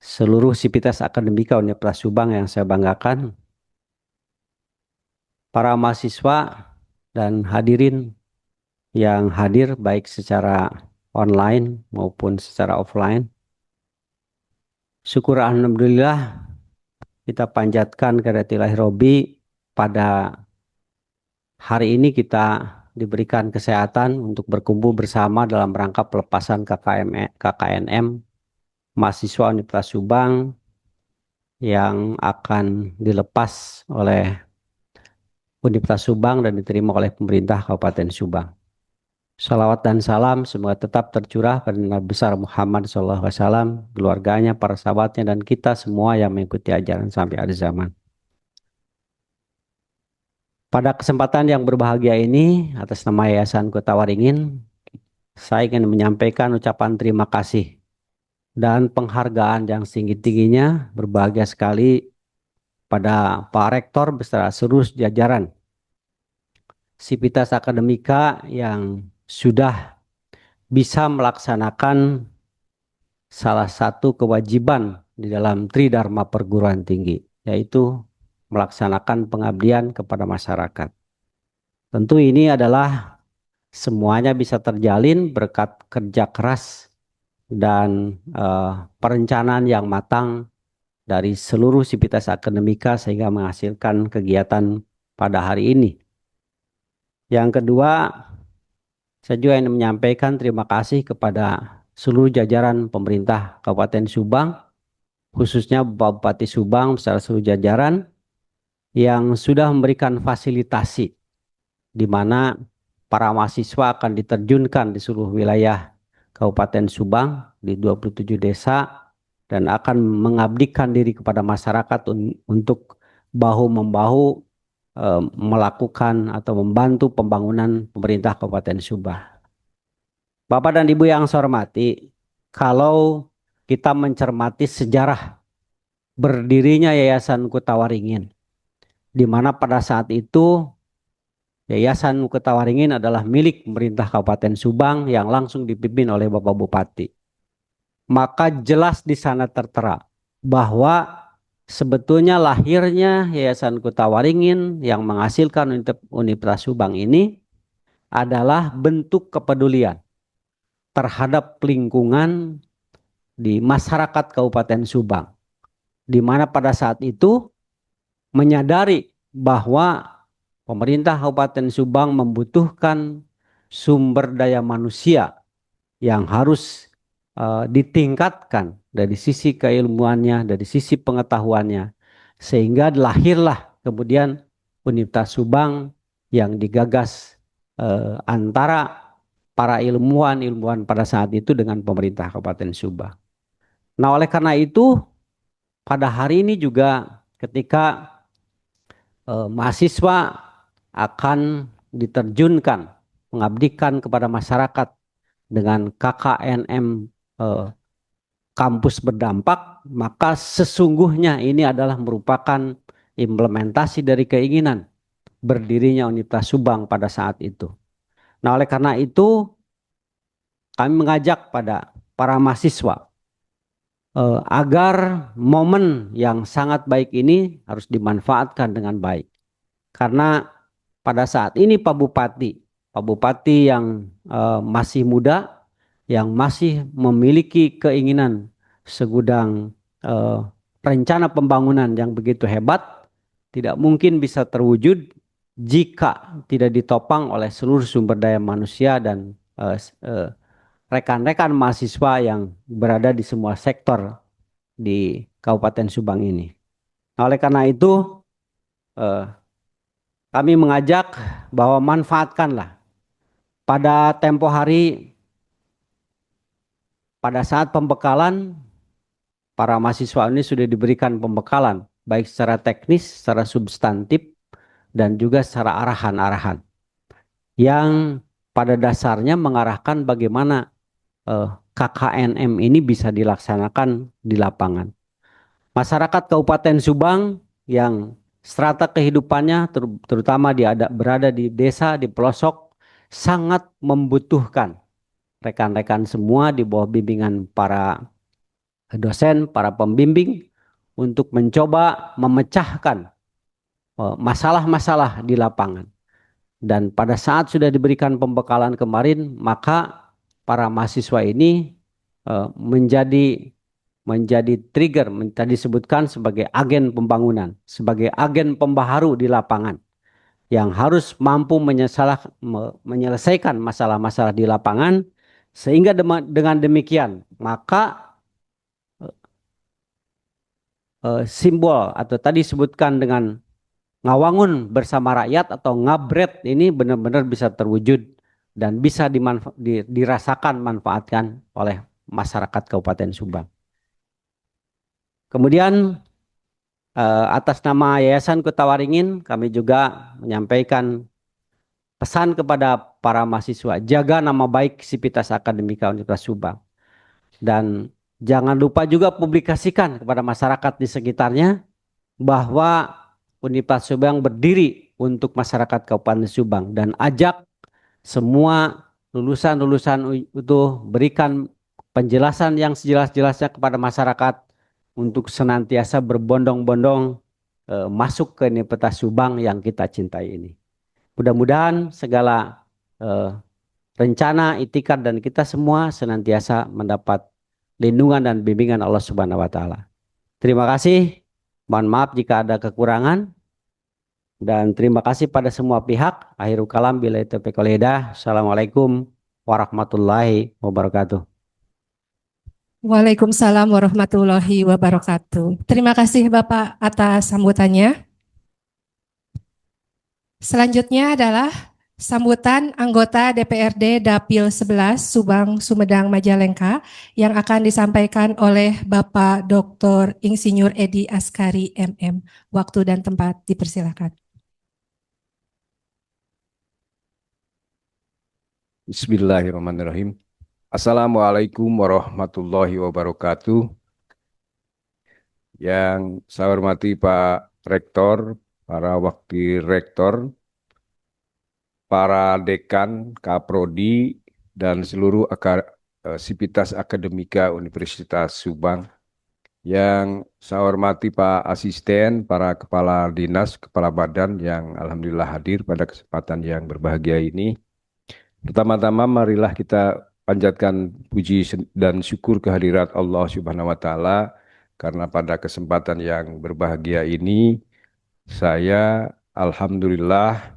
seluruh sivitas akademika Universitas Subang yang saya banggakan, para mahasiswa dan hadirin yang hadir baik secara online maupun secara offline. Syukur alhamdulillah kita panjatkan kehadirat Ilahi Robbi, pada hari ini kita diberikan kesehatan untuk berkumpul bersama dalam rangka pelepasan KKNM mahasiswa Universitas Subang yang akan dilepas oleh Universitas Subang dan diterima oleh pemerintah Kabupaten Subang. Salawat dan salam semoga tetap tercurah pada Nabi besar Muhammad SAW, keluarganya, para sahabatnya, dan kita semua yang mengikuti ajaran sampai akhir zaman. Pada kesempatan yang berbahagia ini, atas nama Yayasan Kota Waringin, saya ingin menyampaikan ucapan terima kasih dan penghargaan yang tinggi-tingginya, berbahagia sekali pada Pak Rektor beserta seluruh jajaran sivitas akademika yang sudah bisa melaksanakan salah satu kewajiban di dalam Tridharma Perguruan Tinggi, yaitu melaksanakan pengabdian kepada masyarakat. Tentu ini adalah semuanya bisa terjalin berkat kerja keras dan perencanaan yang matang dari seluruh sivitas akademika sehingga menghasilkan kegiatan pada hari ini. Yang kedua, saya juga ingin menyampaikan terima kasih kepada seluruh jajaran pemerintah Kabupaten Subang, khususnya Bapak Bupati Subang beserta seluruh jajaran yang sudah memberikan fasilitasi di mana para mahasiswa akan diterjunkan di seluruh wilayah Kabupaten Subang di 27 desa dan akan mengabdikan diri kepada masyarakat untuk bahu-membahu melakukan atau membantu pembangunan pemerintah Kabupaten Subang. Bapak dan Ibu yang saya hormati, kalau kita mencermati sejarah berdirinya Yayasan Kota Waringin, di mana pada saat itu Yayasan Kota Waringin adalah milik pemerintah Kabupaten Subang yang langsung dipimpin oleh Bapak Bupati. Maka jelas di sana tertera bahwa sebetulnya lahirnya Yayasan Kota Waringin yang menghasilkan Universitas Subang ini adalah bentuk kepedulian terhadap lingkungan di masyarakat Kabupaten Subang, di mana pada saat itu menyadari bahwa pemerintah Kabupaten Subang membutuhkan sumber daya manusia yang harus ditingkatkan dari sisi keilmuannya, dari sisi pengetahuannya, sehingga lahirlah kemudian Universitas Subang yang digagas antara para ilmuwan pada saat itu dengan pemerintah Kabupaten Subang. Nah, oleh karena itu pada hari ini juga ketika mahasiswa akan diterjunkan mengabdikan kepada masyarakat dengan KKNM kampus berdampak, maka sesungguhnya ini adalah merupakan implementasi dari keinginan berdirinya Universitas Subang pada saat itu. Nah, oleh karena itu kami mengajak pada para mahasiswa agar momen yang sangat baik ini harus dimanfaatkan dengan baik. Karena pada saat ini Pak Bupati yang masih muda, yang masih memiliki keinginan segudang rencana pembangunan yang begitu hebat, tidak mungkin bisa terwujud jika tidak ditopang oleh seluruh sumber daya manusia dan rekan-rekan mahasiswa yang berada di semua sektor di Kabupaten Subang ini. Nah, oleh karena itu kami mengajak bahwa manfaatkanlah pada tempo hari, pada saat pembekalan, para mahasiswa ini sudah diberikan pembekalan baik secara teknis, secara substantif, dan juga secara arahan-arahan yang pada dasarnya mengarahkan bagaimana KKNM ini bisa dilaksanakan di lapangan. Masyarakat Kabupaten Subang yang strata kehidupannya terutama berada di desa, di pelosok, sangat membutuhkan rekan-rekan semua di bawah bimbingan para dosen, para pembimbing untuk mencoba memecahkan masalah-masalah di lapangan. Dan pada saat sudah diberikan pembekalan kemarin, maka para mahasiswa ini menjadi trigger, tadi disebutkan sebagai agen pembangunan, sebagai agen pembaharu di lapangan yang harus mampu menyelesaikan masalah-masalah di lapangan, sehingga dengan demikian maka simbol atau tadi disebutkan dengan ngawangun bersama rakyat atau ngabret ini benar-benar bisa terwujud dan bisa dirasakan manfaatkan oleh masyarakat Kabupaten Subang. Kemudian atas nama Yayasan Kota Waringin kami juga menyampaikan pesan kepada para mahasiswa, jaga nama baik Sivitas Akademika Universitas Subang. Dan jangan lupa juga publikasikan kepada masyarakat di sekitarnya bahwa Universitas Subang berdiri untuk masyarakat Kabupaten Subang, dan ajak semua lulusan-lulusan itu berikan penjelasan yang sejelas-jelasnya kepada masyarakat untuk senantiasa berbondong-bondong masuk ke Universitas Subang yang kita cintai ini. Mudah-mudahan segala rencana, itikad dan kita semua senantiasa mendapat lindungan dan bimbingan Allah Subhanahu wa taala. Terima kasih. Mohon maaf jika ada kekurangan. Dan terima kasih pada semua pihak. Akhirul kalam billahi taufiq wal hidayah. Assalamualaikum warahmatullahi wabarakatuh. Waalaikumsalam warahmatullahi wabarakatuh. Terima kasih Bapak atas sambutannya. Selanjutnya adalah sambutan anggota DPRD Dapil 11 Subang Sumedang Majalengka yang akan disampaikan oleh Bapak Dr. Insinyur Edi Askari MM. Waktu dan tempat dipersilakan. Bismillahirrahmanirrahim. Assalamualaikum warahmatullahi wabarakatuh. Yang saya hormati Pak Rektor, para wakil rektor, para dekan, kaprodi, dan seluruh Sivitas Akademika Universitas Subang. Yang saya hormati Pak Asisten, para kepala dinas, kepala badan yang alhamdulillah hadir pada kesempatan yang berbahagia ini. Pertama-tama marilah kita panjatkan puji dan syukur kehadirat Allah Subhanahu wa taala karena pada kesempatan yang berbahagia ini saya alhamdulillah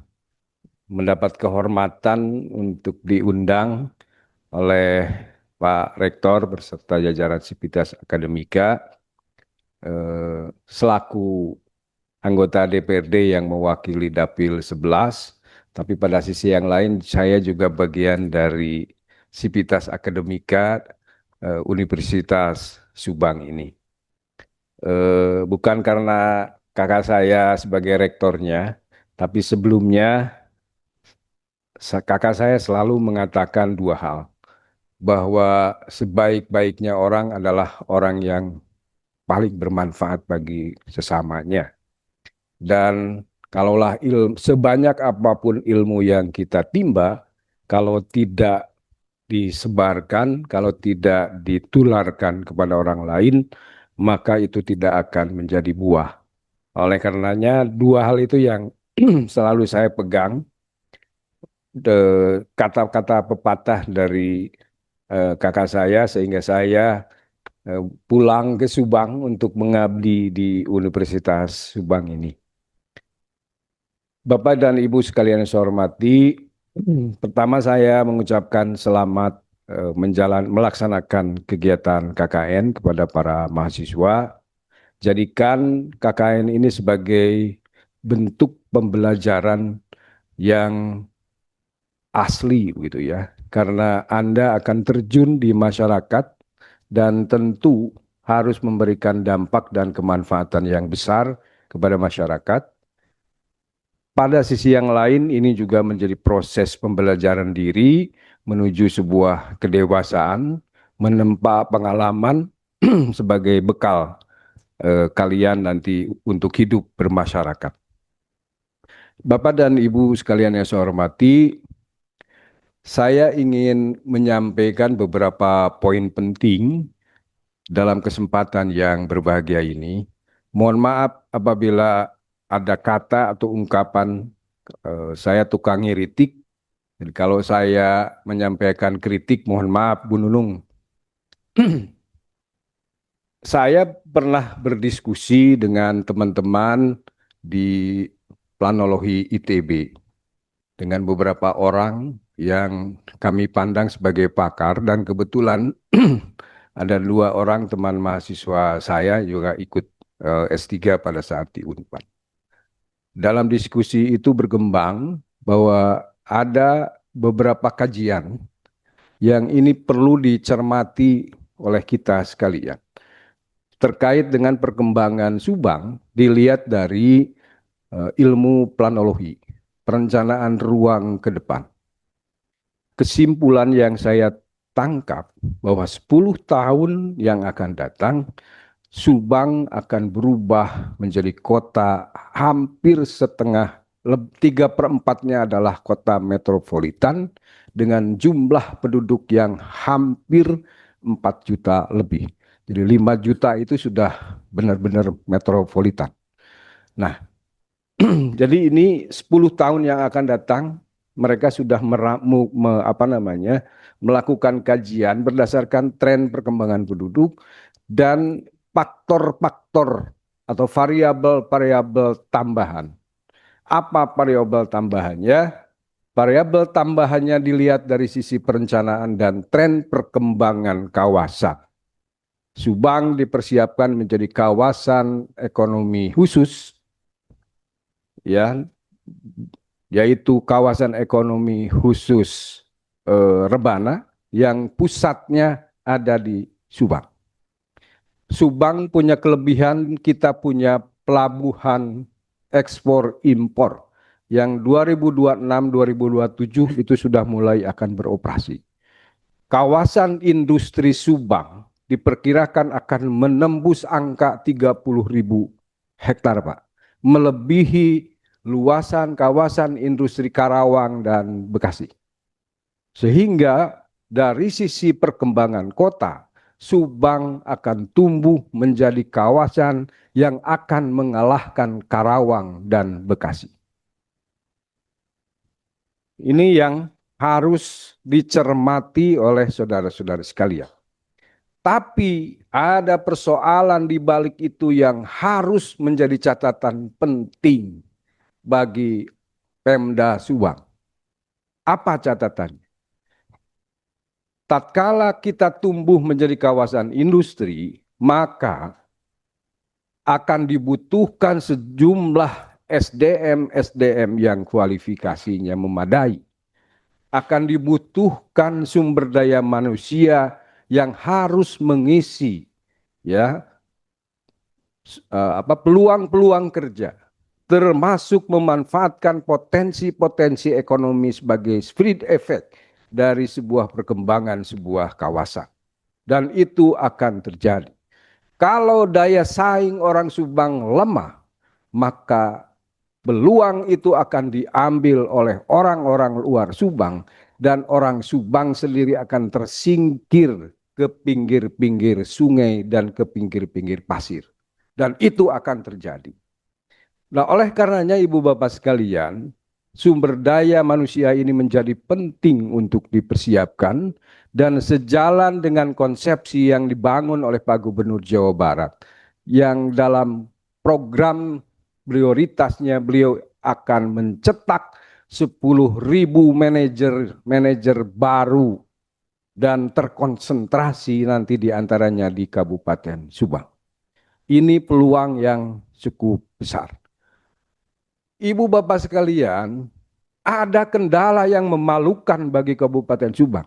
mendapat kehormatan untuk diundang oleh Pak Rektor beserta jajaran Sivitas Akademika selaku anggota DPRD yang mewakili Dapil 11 Tapi pada sisi yang lain, saya juga bagian dari Sivitas Akademika Universitas Subang ini. Bukan karena kakak saya sebagai rektornya, tapi sebelumnya kakak saya selalu mengatakan dua hal. Bahwa sebaik-baiknya orang adalah orang yang paling bermanfaat bagi sesamanya. Dan kalaulah sebanyak apapun ilmu yang kita timba, kalau tidak disebarkan, kalau tidak ditularkan kepada orang lain, maka itu tidak akan menjadi buah. Oleh karenanya, dua hal itu yang selalu saya pegang. Kata-kata pepatah dari kakak saya, sehingga saya pulang ke Subang untuk mengabdi di Universitas Subang ini. Bapak dan Ibu sekalian yang saya hormati, pertama saya mengucapkan selamat melaksanakan kegiatan KKN kepada para mahasiswa. Jadikan KKN ini sebagai bentuk pembelajaran yang asli gitu ya. Karena Anda akan terjun di masyarakat dan tentu harus memberikan dampak dan kemanfaatan yang besar kepada masyarakat. Pada sisi yang lain, ini juga menjadi proses pembelajaran diri menuju sebuah kedewasaan, menempa pengalaman sebagai bekal kalian nanti untuk hidup bermasyarakat. Bapak dan Ibu sekalian yang saya hormati, saya ingin menyampaikan beberapa poin penting dalam kesempatan yang berbahagia ini. Mohon maaf apabila ada kata atau ungkapan saya tukang ngiritik. Jadi kalau saya menyampaikan kritik, mohon maaf Bu Nunung. Saya pernah berdiskusi dengan teman-teman di Planologi ITB dengan beberapa orang yang kami pandang sebagai pakar, dan kebetulan ada dua orang teman mahasiswa saya juga ikut S3 pada saat di Unpad. Dalam diskusi itu berkembang bahwa ada beberapa kajian yang ini perlu dicermati oleh kita sekalian. Terkait dengan perkembangan Subang, dilihat dari ilmu planologi, perencanaan ruang ke depan. Kesimpulan yang saya tangkap bahwa 10 tahun yang akan datang, Subang akan berubah menjadi kota hampir setengah, 3/4-nya adalah kota metropolitan dengan jumlah penduduk yang hampir 4 juta lebih. Jadi 5 juta itu sudah benar-benar metropolitan. Nah, jadi ini 10 tahun yang akan datang, mereka sudah melakukan kajian berdasarkan tren perkembangan penduduk dan faktor-faktor atau variabel-variabel tambahan. Apa variabel tambahannya? Variabel tambahannya dilihat dari sisi perencanaan dan tren perkembangan kawasan. Subang dipersiapkan menjadi kawasan ekonomi khusus, ya, yaitu kawasan ekonomi khusus Rebana yang pusatnya ada di Subang. Subang punya kelebihan, kita punya pelabuhan ekspor impor yang 2026-2027 itu sudah mulai akan beroperasi. Kawasan industri Subang diperkirakan akan menembus angka 30.000 hektar, Pak. Melebihi luasan kawasan industri Karawang dan Bekasi. Sehingga dari sisi perkembangan kota, Subang akan tumbuh menjadi kawasan yang akan mengalahkan Karawang dan Bekasi. Ini yang harus dicermati oleh saudara-saudara sekalian. Tapi ada persoalan di balik itu yang harus menjadi catatan penting bagi Pemda Subang. Apa catatannya? Tatkala kita tumbuh menjadi kawasan industri, maka akan dibutuhkan sejumlah SDM yang kualifikasinya memadai. Akan dibutuhkan sumber daya manusia yang harus mengisi peluang-peluang kerja, termasuk memanfaatkan potensi-potensi ekonomi sebagai spread effect dari sebuah perkembangan sebuah kawasan. Dan itu akan terjadi. Kalau daya saing orang Subang lemah, maka peluang itu akan diambil oleh orang-orang luar Subang dan orang Subang sendiri akan tersingkir ke pinggir-pinggir sungai dan ke pinggir-pinggir pasir. Dan itu akan terjadi. Nah, oleh karenanya Ibu Bapak sekalian, sumber daya manusia ini menjadi penting untuk dipersiapkan dan sejalan dengan konsepsi yang dibangun oleh Pak Gubernur Jawa Barat yang dalam program prioritasnya beliau akan mencetak 10.000 manajer baru dan terkonsentrasi nanti diantaranya di Kabupaten Subang. Ini peluang yang cukup besar. Ibu Bapak sekalian, ada kendala yang memalukan bagi Kabupaten Subang.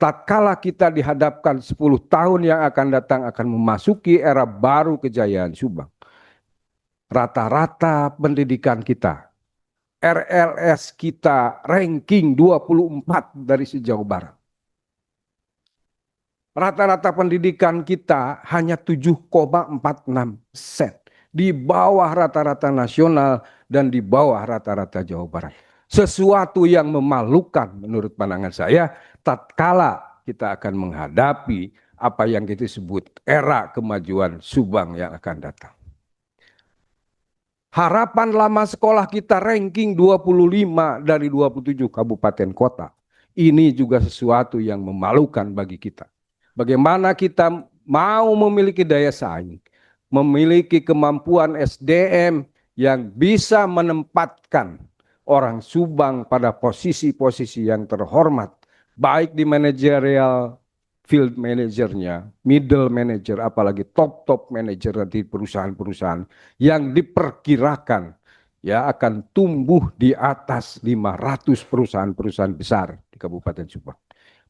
Tatkala kita dihadapkan 10 tahun yang akan datang akan memasuki era baru kejayaan Subang. Rata-rata pendidikan kita, RLS kita ranking 24 dari sejauh barat. Rata-rata pendidikan kita hanya 7,46%. Di bawah rata-rata nasional dan di bawah rata-rata Jawa Barat. Sesuatu yang memalukan menurut pandangan saya tatkala kita akan menghadapi apa yang kita sebut era kemajuan Subang yang akan datang. Harapan lama sekolah kita ranking 25 dari 27 kabupaten kota. Ini juga sesuatu yang memalukan bagi kita. Bagaimana kita mau memiliki daya saing, memiliki kemampuan SDM yang bisa menempatkan orang Subang pada posisi-posisi yang terhormat, baik di manajerial, field manajernya, middle manager, apalagi top manager di perusahaan-perusahaan yang diperkirakan akan tumbuh di atas 500 perusahaan-perusahaan besar di Kabupaten Subang.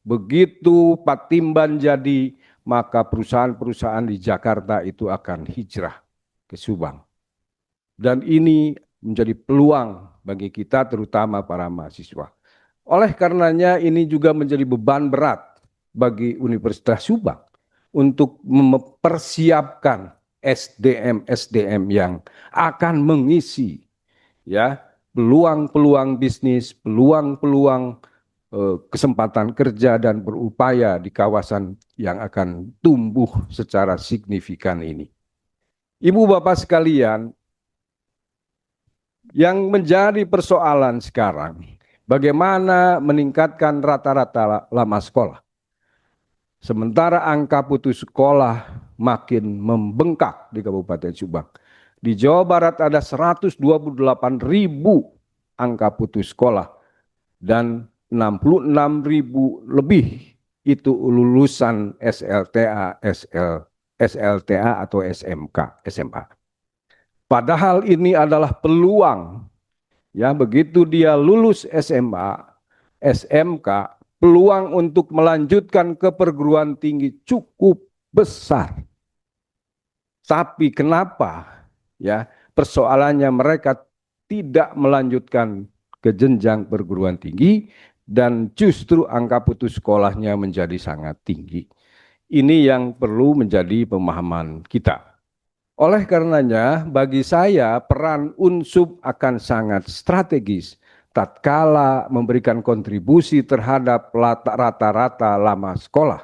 Begitu Pak Timban jadi, maka perusahaan-perusahaan di Jakarta itu akan hijrah ke Subang. Dan ini menjadi peluang bagi kita terutama para mahasiswa. Oleh karenanya ini juga menjadi beban berat bagi Universitas Subang untuk mempersiapkan SDM yang akan mengisi peluang-peluang bisnis, peluang-peluang kesempatan kerja dan berupaya di kawasan yang akan tumbuh secara signifikan ini. Ibu Bapak sekalian, yang menjadi persoalan sekarang, bagaimana meningkatkan rata-rata lama sekolah. Sementara angka putus sekolah makin membengkak di Kabupaten Subang. Di Jawa Barat ada 128.000 angka putus sekolah dan 66.000 lebih itu lulusan SLTA atau SMA. Padahal ini adalah peluang. Begitu dia lulus SMA, SMK, peluang untuk melanjutkan ke perguruan tinggi cukup besar. Tapi kenapa persoalannya mereka tidak melanjutkan ke jenjang perguruan tinggi dan justru angka putus sekolahnya menjadi sangat tinggi. Ini yang perlu menjadi pemahaman kita. Oleh karenanya bagi saya peran Unsub akan sangat strategis tatkala memberikan kontribusi terhadap rata-rata lama sekolah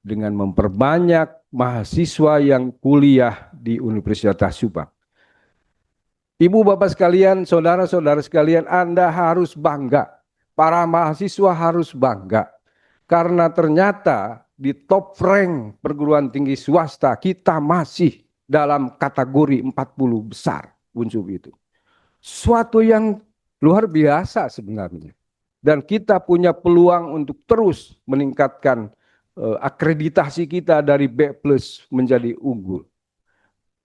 dengan memperbanyak mahasiswa yang kuliah di Universitas Subang. Ibu Bapak sekalian, saudara-saudara sekalian, Anda harus bangga. Para mahasiswa harus bangga. Karena ternyata di top rank perguruan tinggi swasta kita masih dalam kategori 40 besar Unsub itu. Suatu yang luar biasa sebenarnya. Dan kita punya peluang untuk terus meningkatkan akreditasi kita dari B+ menjadi unggul.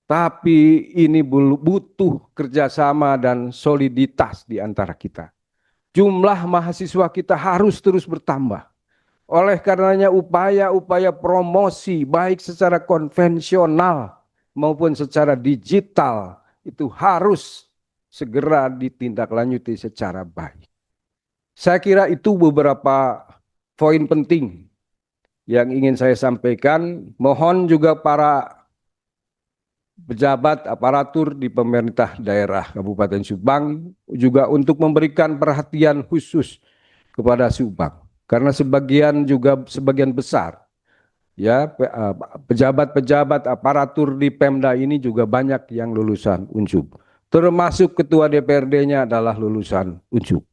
Tapi ini butuh kerjasama dan soliditas di antara kita. Jumlah mahasiswa kita harus terus bertambah. Oleh karenanya upaya-upaya promosi baik secara konvensional maupun secara digital itu harus segera ditindaklanjuti secara baik. Saya kira itu beberapa poin penting yang ingin saya sampaikan. Mohon juga para pejabat aparatur di pemerintah daerah Kabupaten Subang juga untuk memberikan perhatian khusus kepada Subang. Karena sebagian besar ya pejabat-pejabat aparatur di Pemda ini juga banyak yang lulusan Unsub. Termasuk ketua DPRD-nya adalah lulusan Unsub.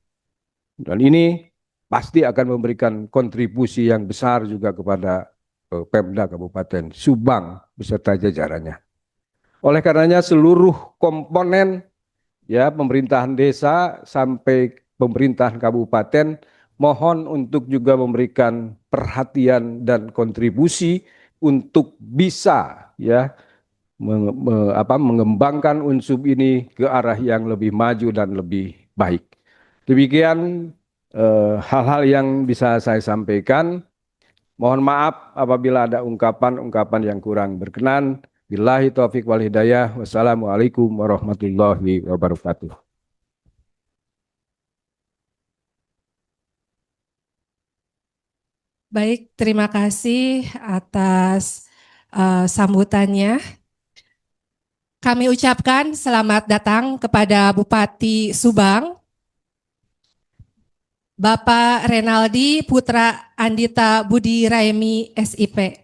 Dan ini pasti akan memberikan kontribusi yang besar juga kepada Pemda Kabupaten Subang beserta jajarannya. Oleh karenanya seluruh komponen ya pemerintahan desa sampai pemerintahan kabupaten mohon untuk juga memberikan perhatian dan kontribusi untuk bisa ya mengembangkan Unsub ini ke arah yang lebih maju dan lebih baik. Demikian hal-hal yang bisa saya sampaikan. Mohon maaf apabila ada ungkapan-ungkapan yang kurang berkenan. Billahi taufiq wal hidayah. Wassalamualaikum warahmatullahi wabarakatuh. Baik, terima kasih atas sambutannya. Kami ucapkan selamat datang kepada Bupati Subang, Bapak Renaldi Putra Andita Budi Raemi, SIP.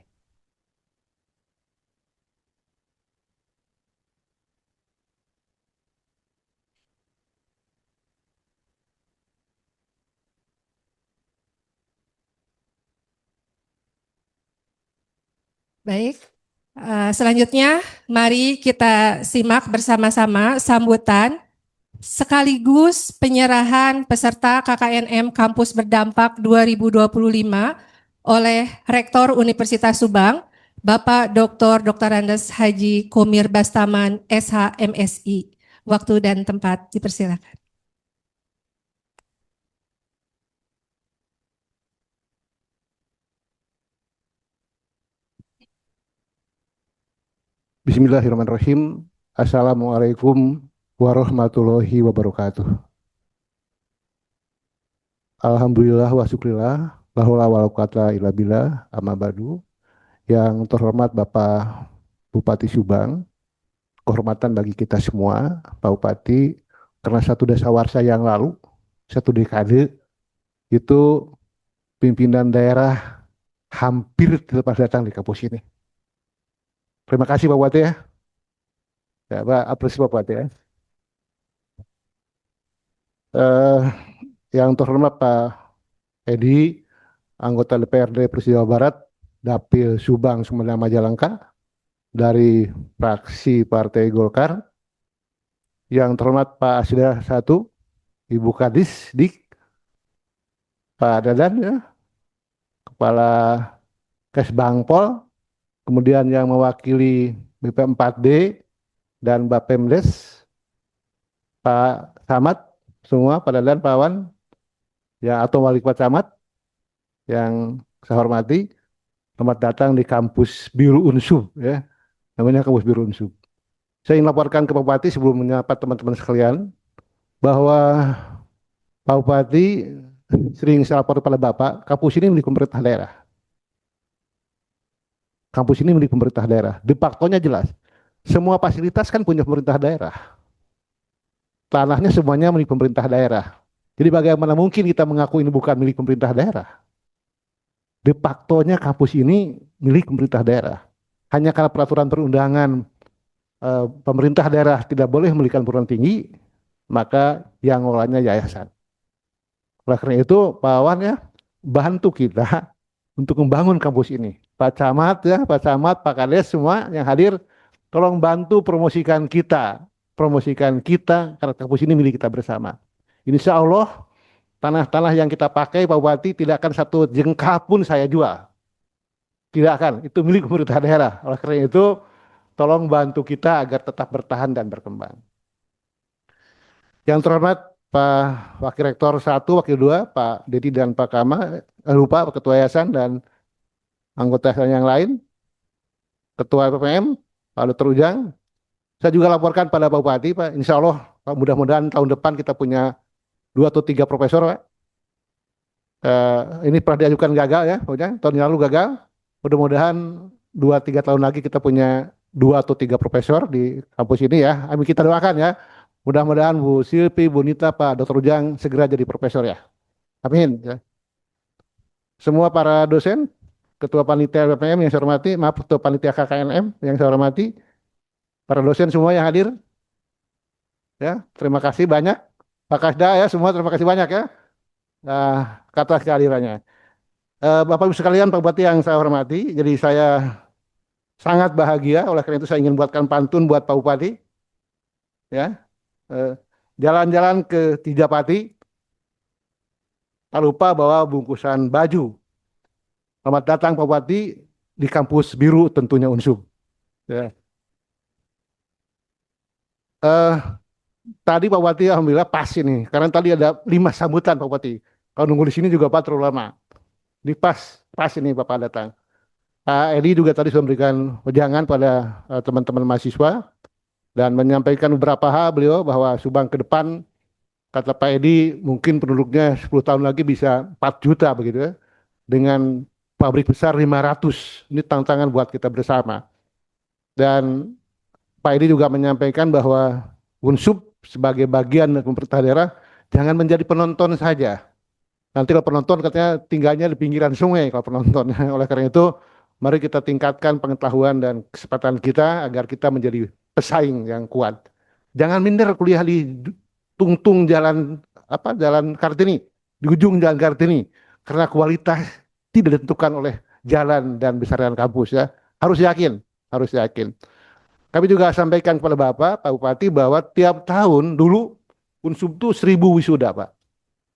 Baik, selanjutnya mari kita simak bersama-sama sambutan sekaligus penyerahan peserta KKNM Kampus Berdampak 2025 oleh Rektor Universitas Subang, Bapak Dr. Andes Haji Komir Bastaman, SH.MSI. Waktu dan tempat dipersilakan. Bismillahirrahmanirrahim. Assalamualaikum warahmatullahi wabarakatuh. Alhamdulillah wa syukrillah bahwa wala quwata illa billah amma ba'du. Yang terhormat Bapak Bupati Subang, kehormatan bagi kita semua, Pak Bupati, karena satu dasawarsa yang lalu, satu dekade, itu pimpinan daerah hampir terlepas datang di kampus ini. Terima kasih Pak Bupati ya. Ya, Pak, apresiasi Pak Bupati ya. Yang terhormat Pak Edi, anggota DPRD Provinsi Jawa Barat, Dapil Subang Sumedang Majalengka, dari fraksi Partai Golkar. Yang terhormat Pak Asida 1, Ibu Kadis Dik, Pak Dadan ya, Kepala Kesbangpol, kemudian yang mewakili BP4D dan Bapemdes, Pak Samad, semua Pak Dadan, Pak Wan, ya atau Wali Kota Camat yang saya hormati, selamat datang di kampus Biru Unsub ya, namanya kampus Biru Unsub. Saya ingin laporkan ke Pak Bupati sebelum menyapa teman-teman sekalian bahwa Pak Bupati sering saya lapor kepada Bapak, kampus ini milik pemerintah daerah. Kampus ini milik pemerintah daerah. De facto-nya jelas. Semua fasilitas kan punya pemerintah daerah. Tanahnya semuanya milik pemerintah daerah. Jadi bagaimana mungkin kita mengaku ini bukan milik pemerintah daerah? De facto-nya kampus ini milik pemerintah daerah. Hanya karena peraturan perundangan pemerintah daerah tidak boleh memberikan perguruan tinggi, maka yang ngolahnya yayasan. Oleh karena itu, Pak Wan ya, bantu kita untuk membangun kampus ini. Pak Camat ya, Pak Camat, Pak Kades semua yang hadir, tolong bantu promosikan kita karena kampus ini milik kita bersama. Insya Allah tanah-tanah yang kita pakai Pak Bupati tidak akan satu jengkal pun saya jual. Tidak akan, itu milik pemerintah daerah. Oleh karena itu tolong bantu kita agar tetap bertahan dan berkembang. Yang terhormat Pak Wakil Rektor 1, Wakil 2, Pak Dedi dan Pak Kama, lupa Pak Ketua Yayasan dan anggota yang lain, Ketua PPM, Pak Dr. Ujang. Saya juga laporkan pada Pak Bupati, Pak, insya Allah Pak, mudah-mudahan tahun depan kita punya 2 atau 3 profesor, Pak. Ini pernah diajukan gagal ya, Pak Ujang, tahun yang lalu gagal. Mudah-mudahan 2-3 tahun lagi kita punya 2 atau 3 profesor di kampus ini ya. Amin, kita doakan ya. Mudah-mudahan Bu Silpi, Bu Nita, Pak Dr. Ujang segera jadi profesor ya. Amin. Ya. Semua para dosen, Ketua Panitia BPM yang saya hormati, maaf Ketua Panitia KKNM yang saya hormati, para dosen semua yang hadir, ya terima kasih banyak. Pak Kasda ya semua terima kasih banyak ya atas kehadirannya. Bapak Ibu sekalian, Pak Bupati yang saya hormati, jadi saya sangat bahagia, oleh karena itu saya ingin buatkan pantun buat Pak Bupati, ya. Jalan-jalan ke Tijapati, tak lupa bawa bungkusan baju. Selamat datang Pak Bupati di kampus biru tentunya Unsub. Ya. Tadi Pak Bupati alhamdulillah pas ini, karena tadi ada 5 sambutan Pak Bupati. Kalau nunggu di sini juga Pak terlalu lama. Di pas ini Bapak datang. Pak Edi juga tadi sudah memberikan wejangan pada teman-teman mahasiswa dan menyampaikan beberapa hal beliau bahwa Subang ke depan, kata Pak Edi, mungkin penduduknya 10 tahun lagi bisa 4 juta begitu ya. Dengan pabrik besar 500. Ini tantangan buat kita bersama. Dan Pak Edi juga menyampaikan bahwa Unsub sebagai bagian dari pemerintah daerah jangan menjadi penonton saja. Nanti kalau penonton katanya tinggalnya di pinggiran sungai kalau penonton. Oleh karena itu, mari kita tingkatkan pengetahuan dan kesempatan kita agar kita menjadi pesaing yang kuat. Jangan minder kuliah di tungtung jalan Jalan Kartini, di ujung Jalan Kartini, karena kualitas tidak ditentukan oleh jalan dan besaran kampus ya. Harus yakin. Kami juga sampaikan kepada Bapak, Pak Bupati, bahwa tiap tahun dulu Unsub itu 1000 wisuda, Pak.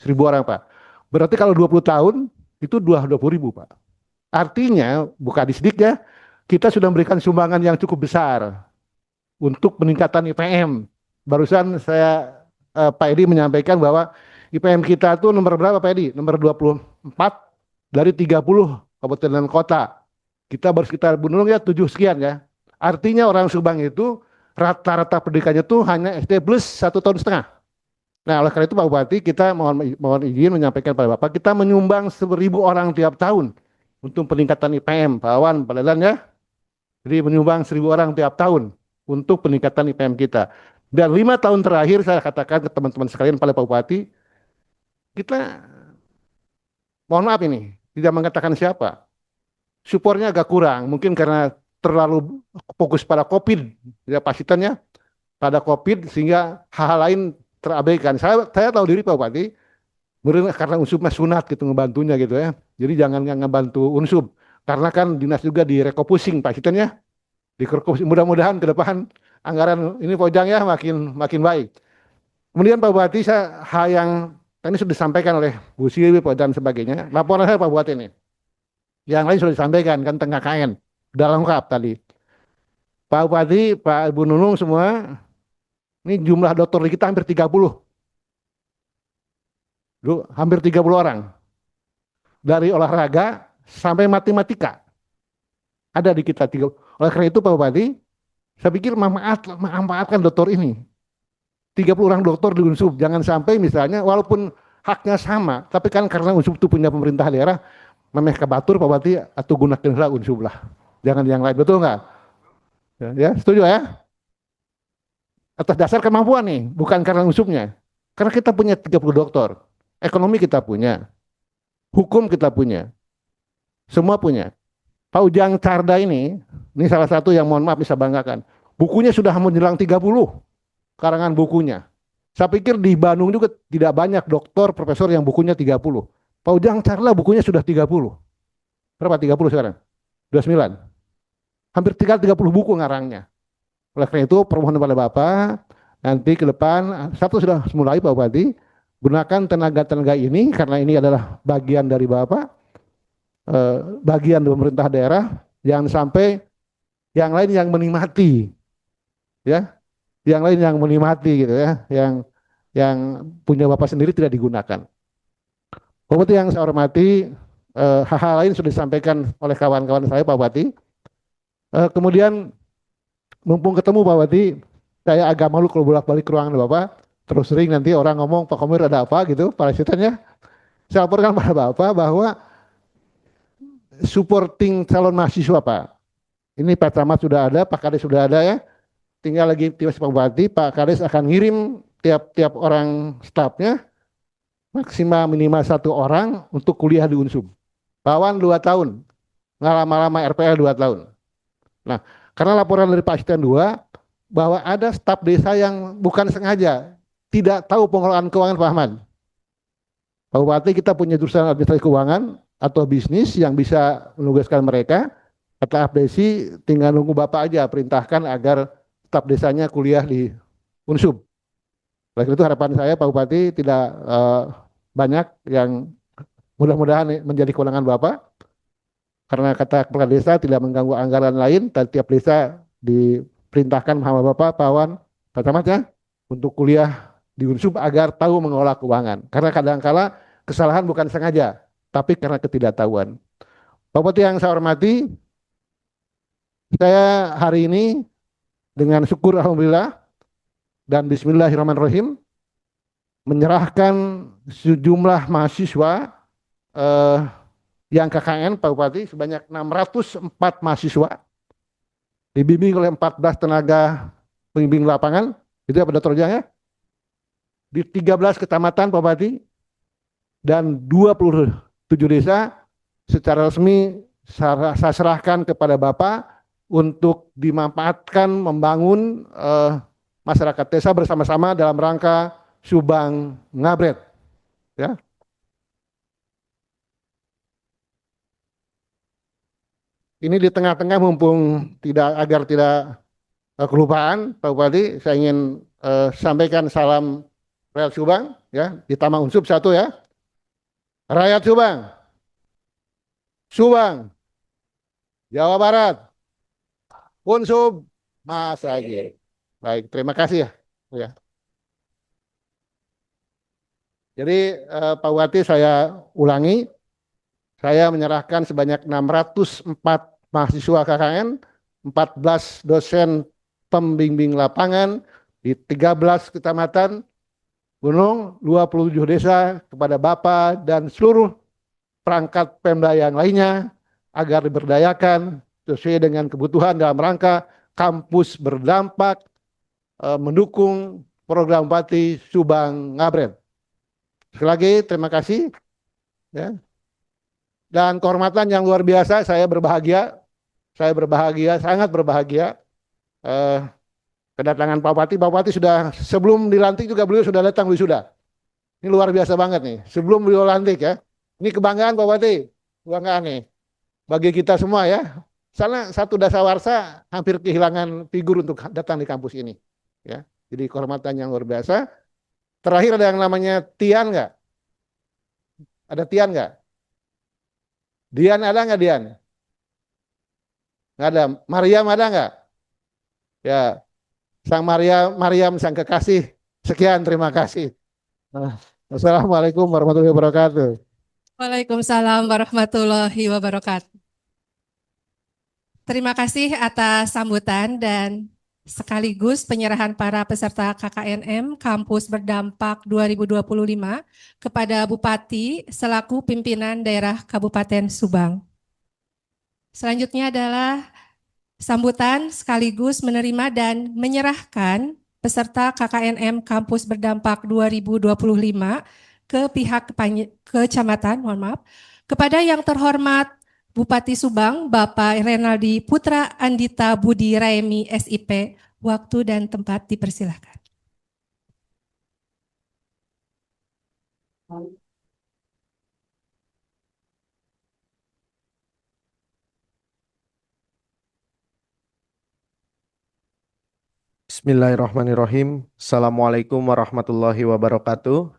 1000 orang, Pak. Berarti kalau 20 tahun, itu 20.000, Pak. Artinya, bukan disedik ya, kita sudah memberikan sumbangan yang cukup besar untuk peningkatan IPM. Barusan Pak Edi menyampaikan bahwa IPM kita itu nomor berapa, Pak Edi? Nomor 24 dari 30 kabupaten dan kota. Kita baru sekitar Bu Nurung ya 7 sekian ya. Artinya orang Subang itu rata-rata pendidikannya itu hanya SD plus 1,5 tahun. Nah, oleh karena itu Pak Bupati, kita mohon izin menyampaikan pada Bapak, kita menyumbang 1000 orang tiap tahun untuk peningkatan IPM, Pak Awan, Pak Dadan ya. Jadi menyumbang 1000 orang tiap tahun untuk peningkatan IPM kita. Dan 5 tahun terakhir saya katakan ke teman-teman sekalian pada Pak Bupati, kita mohon maaf ini, tidak mengatakan siapa. Supportnya agak kurang, mungkin karena terlalu fokus pada COVID, ya pasitannya pada COVID sehingga hal-hal lain terabaikan. Saya tahu diri Pak Bupati, karena Unsub sunat gitu ngebantunya gitu ya. Jadi jangan ngebantu Unsub, karena kan dinas juga direkopusing pasitannya, direkopusing. Mudah-mudahan ke depan anggaran ini Pojang ya makin baik. Kemudian Pak Bupati, hal yang tadi sudah disampaikan oleh Bu Silvi dan sebagainya. Laporan saya Pak Bupati ini, yang lain sudah disampaikan kan tengah KN. Udah lengkap tadi. Pak Bupati, Pak Ibu Nunung semua, ini jumlah dokter di kita hampir 30. Hampir 30 orang. Dari olahraga sampai matematika. Ada di kita 30. Oleh karena itu Pak Bupati, saya pikir manfaatkan dokter ini. 30 orang dokter di Unsub. Jangan sampai misalnya, walaupun haknya sama, tapi kan karena Unsub itu punya pemerintah daerah, memeh kabatur Pak Bupati, atau gunakan Unsub lah. Jangan yang lain, betul nggak? Ya, setuju ya? Atas dasar kemampuan nih, bukan karena Unsubnya. Karena kita punya 30 dokter, ekonomi kita punya, hukum kita punya, semua punya. Pak Ujang Carda ini salah satu yang mohon maaf bisa banggakan. Bukunya sudah menjelang 30, karangan bukunya. Saya pikir di Bandung juga tidak banyak dokter, profesor yang bukunya 30. Pak Ujang Carda bukunya sudah 30. Berapa 30 sekarang? 29. Hampir 30 buku ngarangnya. Oleh karena itu permohonan pada Bapak, nanti ke depan, satu sudah mulai Pak Bupati, gunakan tenaga-tenaga ini, karena ini adalah bagian dari Bapak, bagian dari pemerintah daerah, jangan sampai yang lain yang menikmati, ya, yang lain yang menikmati gitu ya, yang punya bapak sendiri tidak digunakan. Pak Bupati yang saya hormati, hal-hal lain sudah disampaikan oleh kawan-kawan saya Pak Bupati. Kemudian mumpung ketemu Pak Bupati, saya agak malu kalau bolak-balik ke ruangan Bapak. Terus sering nanti orang ngomong Pak Komir ada apa gitu, parasitannya. Saya laporkan pada Bapak bahwa supporting calon mahasiswa Pak. Ini Pak Camat sudah ada, Pak Kades sudah ada ya. Tinggal lagi tiba Pak Bupati, Pak Kades akan ngirim tiap orang stafnya maksimal minimal 1 orang untuk kuliah di Unsum. Pawan 2 tahun, nggak lama-lama RPL 2 tahun. Nah, karena laporan dari Pak Asisten 2 bahwa ada staf desa yang bukan sengaja tidak tahu pengelolaan keuangan Pak Ahmad. Pak Bupati kita punya jurusan administrasi keuangan atau bisnis yang bisa menugaskan mereka. Kata Abdesi tinggal nunggu Bapak aja perintahkan agar staf desanya kuliah di Unsub. Oleh itu harapan saya Pak Bupati tidak banyak yang mudah-mudahan menjadi kewenangan Bapak. Karena kata kepala desa tidak mengganggu anggaran lain, dan tiap desa diperintahkan sama Bapak, Pawan, Pak Camat ya, untuk kuliah di Unsub agar tahu mengelola keuangan. Karena kadang-kala kesalahan bukan sengaja, tapi karena ketidaktahuan. Pak Bupati yang saya hormati, saya hari ini dengan syukur alhamdulillah dan bismillahirrahmanirrahim menyerahkan sejumlah mahasiswa yang KKN Pak Bupati sebanyak 604 mahasiswa dibimbing oleh 14 tenaga pembimbing lapangan, itu ya pada Trojang ya, di 13 kecamatan Pak Bupati dan 27 desa secara resmi saya serahkan kepada Bapak untuk dimanfaatkan membangun masyarakat desa bersama-sama dalam rangka Subang Ngabret. Ya. Ini di tengah-tengah mumpung agar tidak kelupaan, Pak Bupati, saya ingin sampaikan salam rakyat Subang, ya, ditambah Unsub 1 ya. Rakyat Subang, Subang, Jawa Barat, Unsub, Mas Agi. Baik, terima kasih ya. Jadi Pak Bupati saya ulangi, saya menyerahkan sebanyak 604 mahasiswa KKN, 14 dosen pembimbing lapangan di 13 kecamatan Gunung, 27 desa kepada Bapak dan seluruh perangkat Pemda yang lainnya agar diberdayakan sesuai dengan kebutuhan dalam rangka kampus berdampak mendukung program Bupati Subang Ngabret. Sekali lagi terima kasih ya. Dan kehormatan yang luar biasa, saya berbahagia, sangat berbahagia kedatangan Pak Bupati. Pak Bupati sudah sebelum dilantik juga beliau sudah datang wisuda. Ini luar biasa banget nih. Sebelum beliau lantik ya. Ini kebanggaan Pak Bupati, kebanggaan nih bagi kita semua ya. Karena satu dasawarsa hampir kehilangan figur untuk datang di kampus ini. Ya, jadi kehormatan yang luar biasa. Terakhir ada yang namanya Tian nggak? Ada Tian nggak? Dian ada nggak Dian? Nggak ada. Mariam ada nggak? Ya, Sang Mariam sang kekasih. Sekian, terima kasih. Assalamualaikum warahmatullahi wabarakatuh. Waalaikumsalam warahmatullahi wabarakatuh. Terima kasih atas sambutan dan sekaligus penyerahan para peserta KKNM Kampus Berdampak 2025 kepada Bupati selaku pimpinan daerah Kabupaten Subang. Selanjutnya adalah sambutan sekaligus menerima dan menyerahkan peserta KKNM Kampus Berdampak 2025 ke pihak kecamatan, kepada yang terhormat Bupati Subang, Bapak Renaldi Putra Andita Budi Raemi SIP, waktu dan tempat dipersilahkan. Bismillahirrahmanirrahim. Assalamualaikum warahmatullahi wabarakatuh.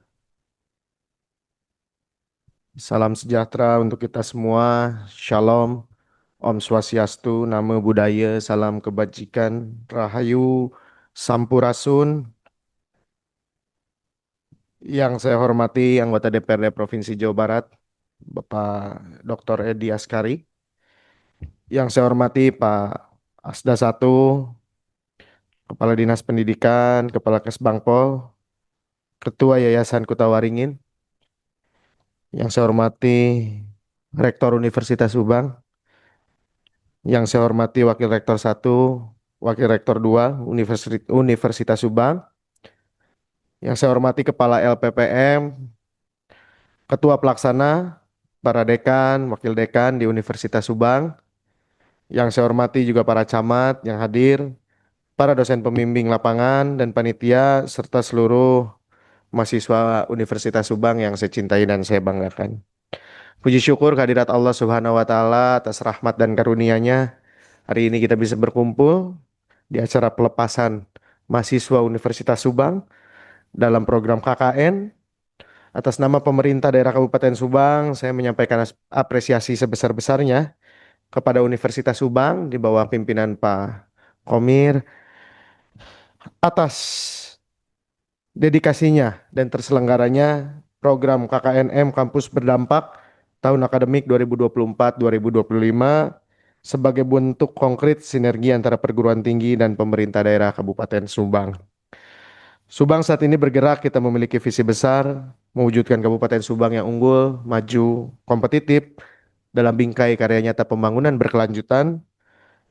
Salam sejahtera untuk kita semua. Shalom. Om Swastiastu, Namo Buddhaya, Salam Kebajikan, Rahayu, Sampurasun. Yang saya hormati anggota DPRD Provinsi Jawa Barat, Bapak Dr. Edi Askari. Yang saya hormati Pak Asda 1, Kepala Dinas Pendidikan, Kepala Kesbangpol, Ketua Yayasan Kutawaringin. Yang saya hormati Rektor Universitas Subang. Yang saya hormati Wakil Rektor 1, Wakil Rektor 2, Universitas Subang. Yang saya hormati Kepala LPPM, Ketua Pelaksana, para dekan, wakil dekan di Universitas Subang. Yang saya hormati juga para camat yang hadir, para dosen pembimbing lapangan dan panitia, serta seluruh mahasiswa Universitas Subang yang saya cintai dan saya banggakan. Puji syukur kehadirat Allah Subhanahu wa Ta'ala atas rahmat dan karunia-Nya. Hari ini kita bisa berkumpul di acara pelepasan mahasiswa Universitas Subang dalam program KKN. Atas nama pemerintah daerah Kabupaten Subang, saya menyampaikan apresiasi sebesar-besarnya kepada Universitas Subang di bawah pimpinan Pak Komir atas dedikasinya dan terselenggaranya program KKNM Kampus Berdampak tahun akademik 2024-2025 sebagai bentuk konkret sinergi antara perguruan tinggi dan pemerintah daerah Kabupaten Subang. Subang saat ini bergerak, kita memiliki visi besar mewujudkan Kabupaten Subang yang unggul, maju, kompetitif dalam bingkai karya nyata pembangunan berkelanjutan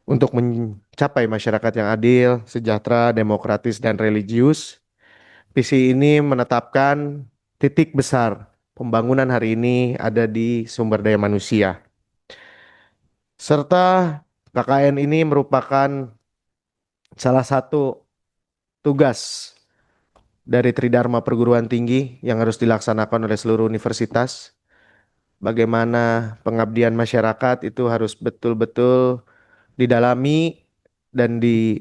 untuk mencapai masyarakat yang adil, sejahtera, demokratis, dan religius. Visi ini menetapkan titik besar pembangunan hari ini ada di sumber daya manusia. Serta KKN ini merupakan salah satu tugas dari Tridharma Perguruan Tinggi yang harus dilaksanakan oleh seluruh universitas. Bagaimana pengabdian masyarakat itu harus betul-betul didalami dan dilakukan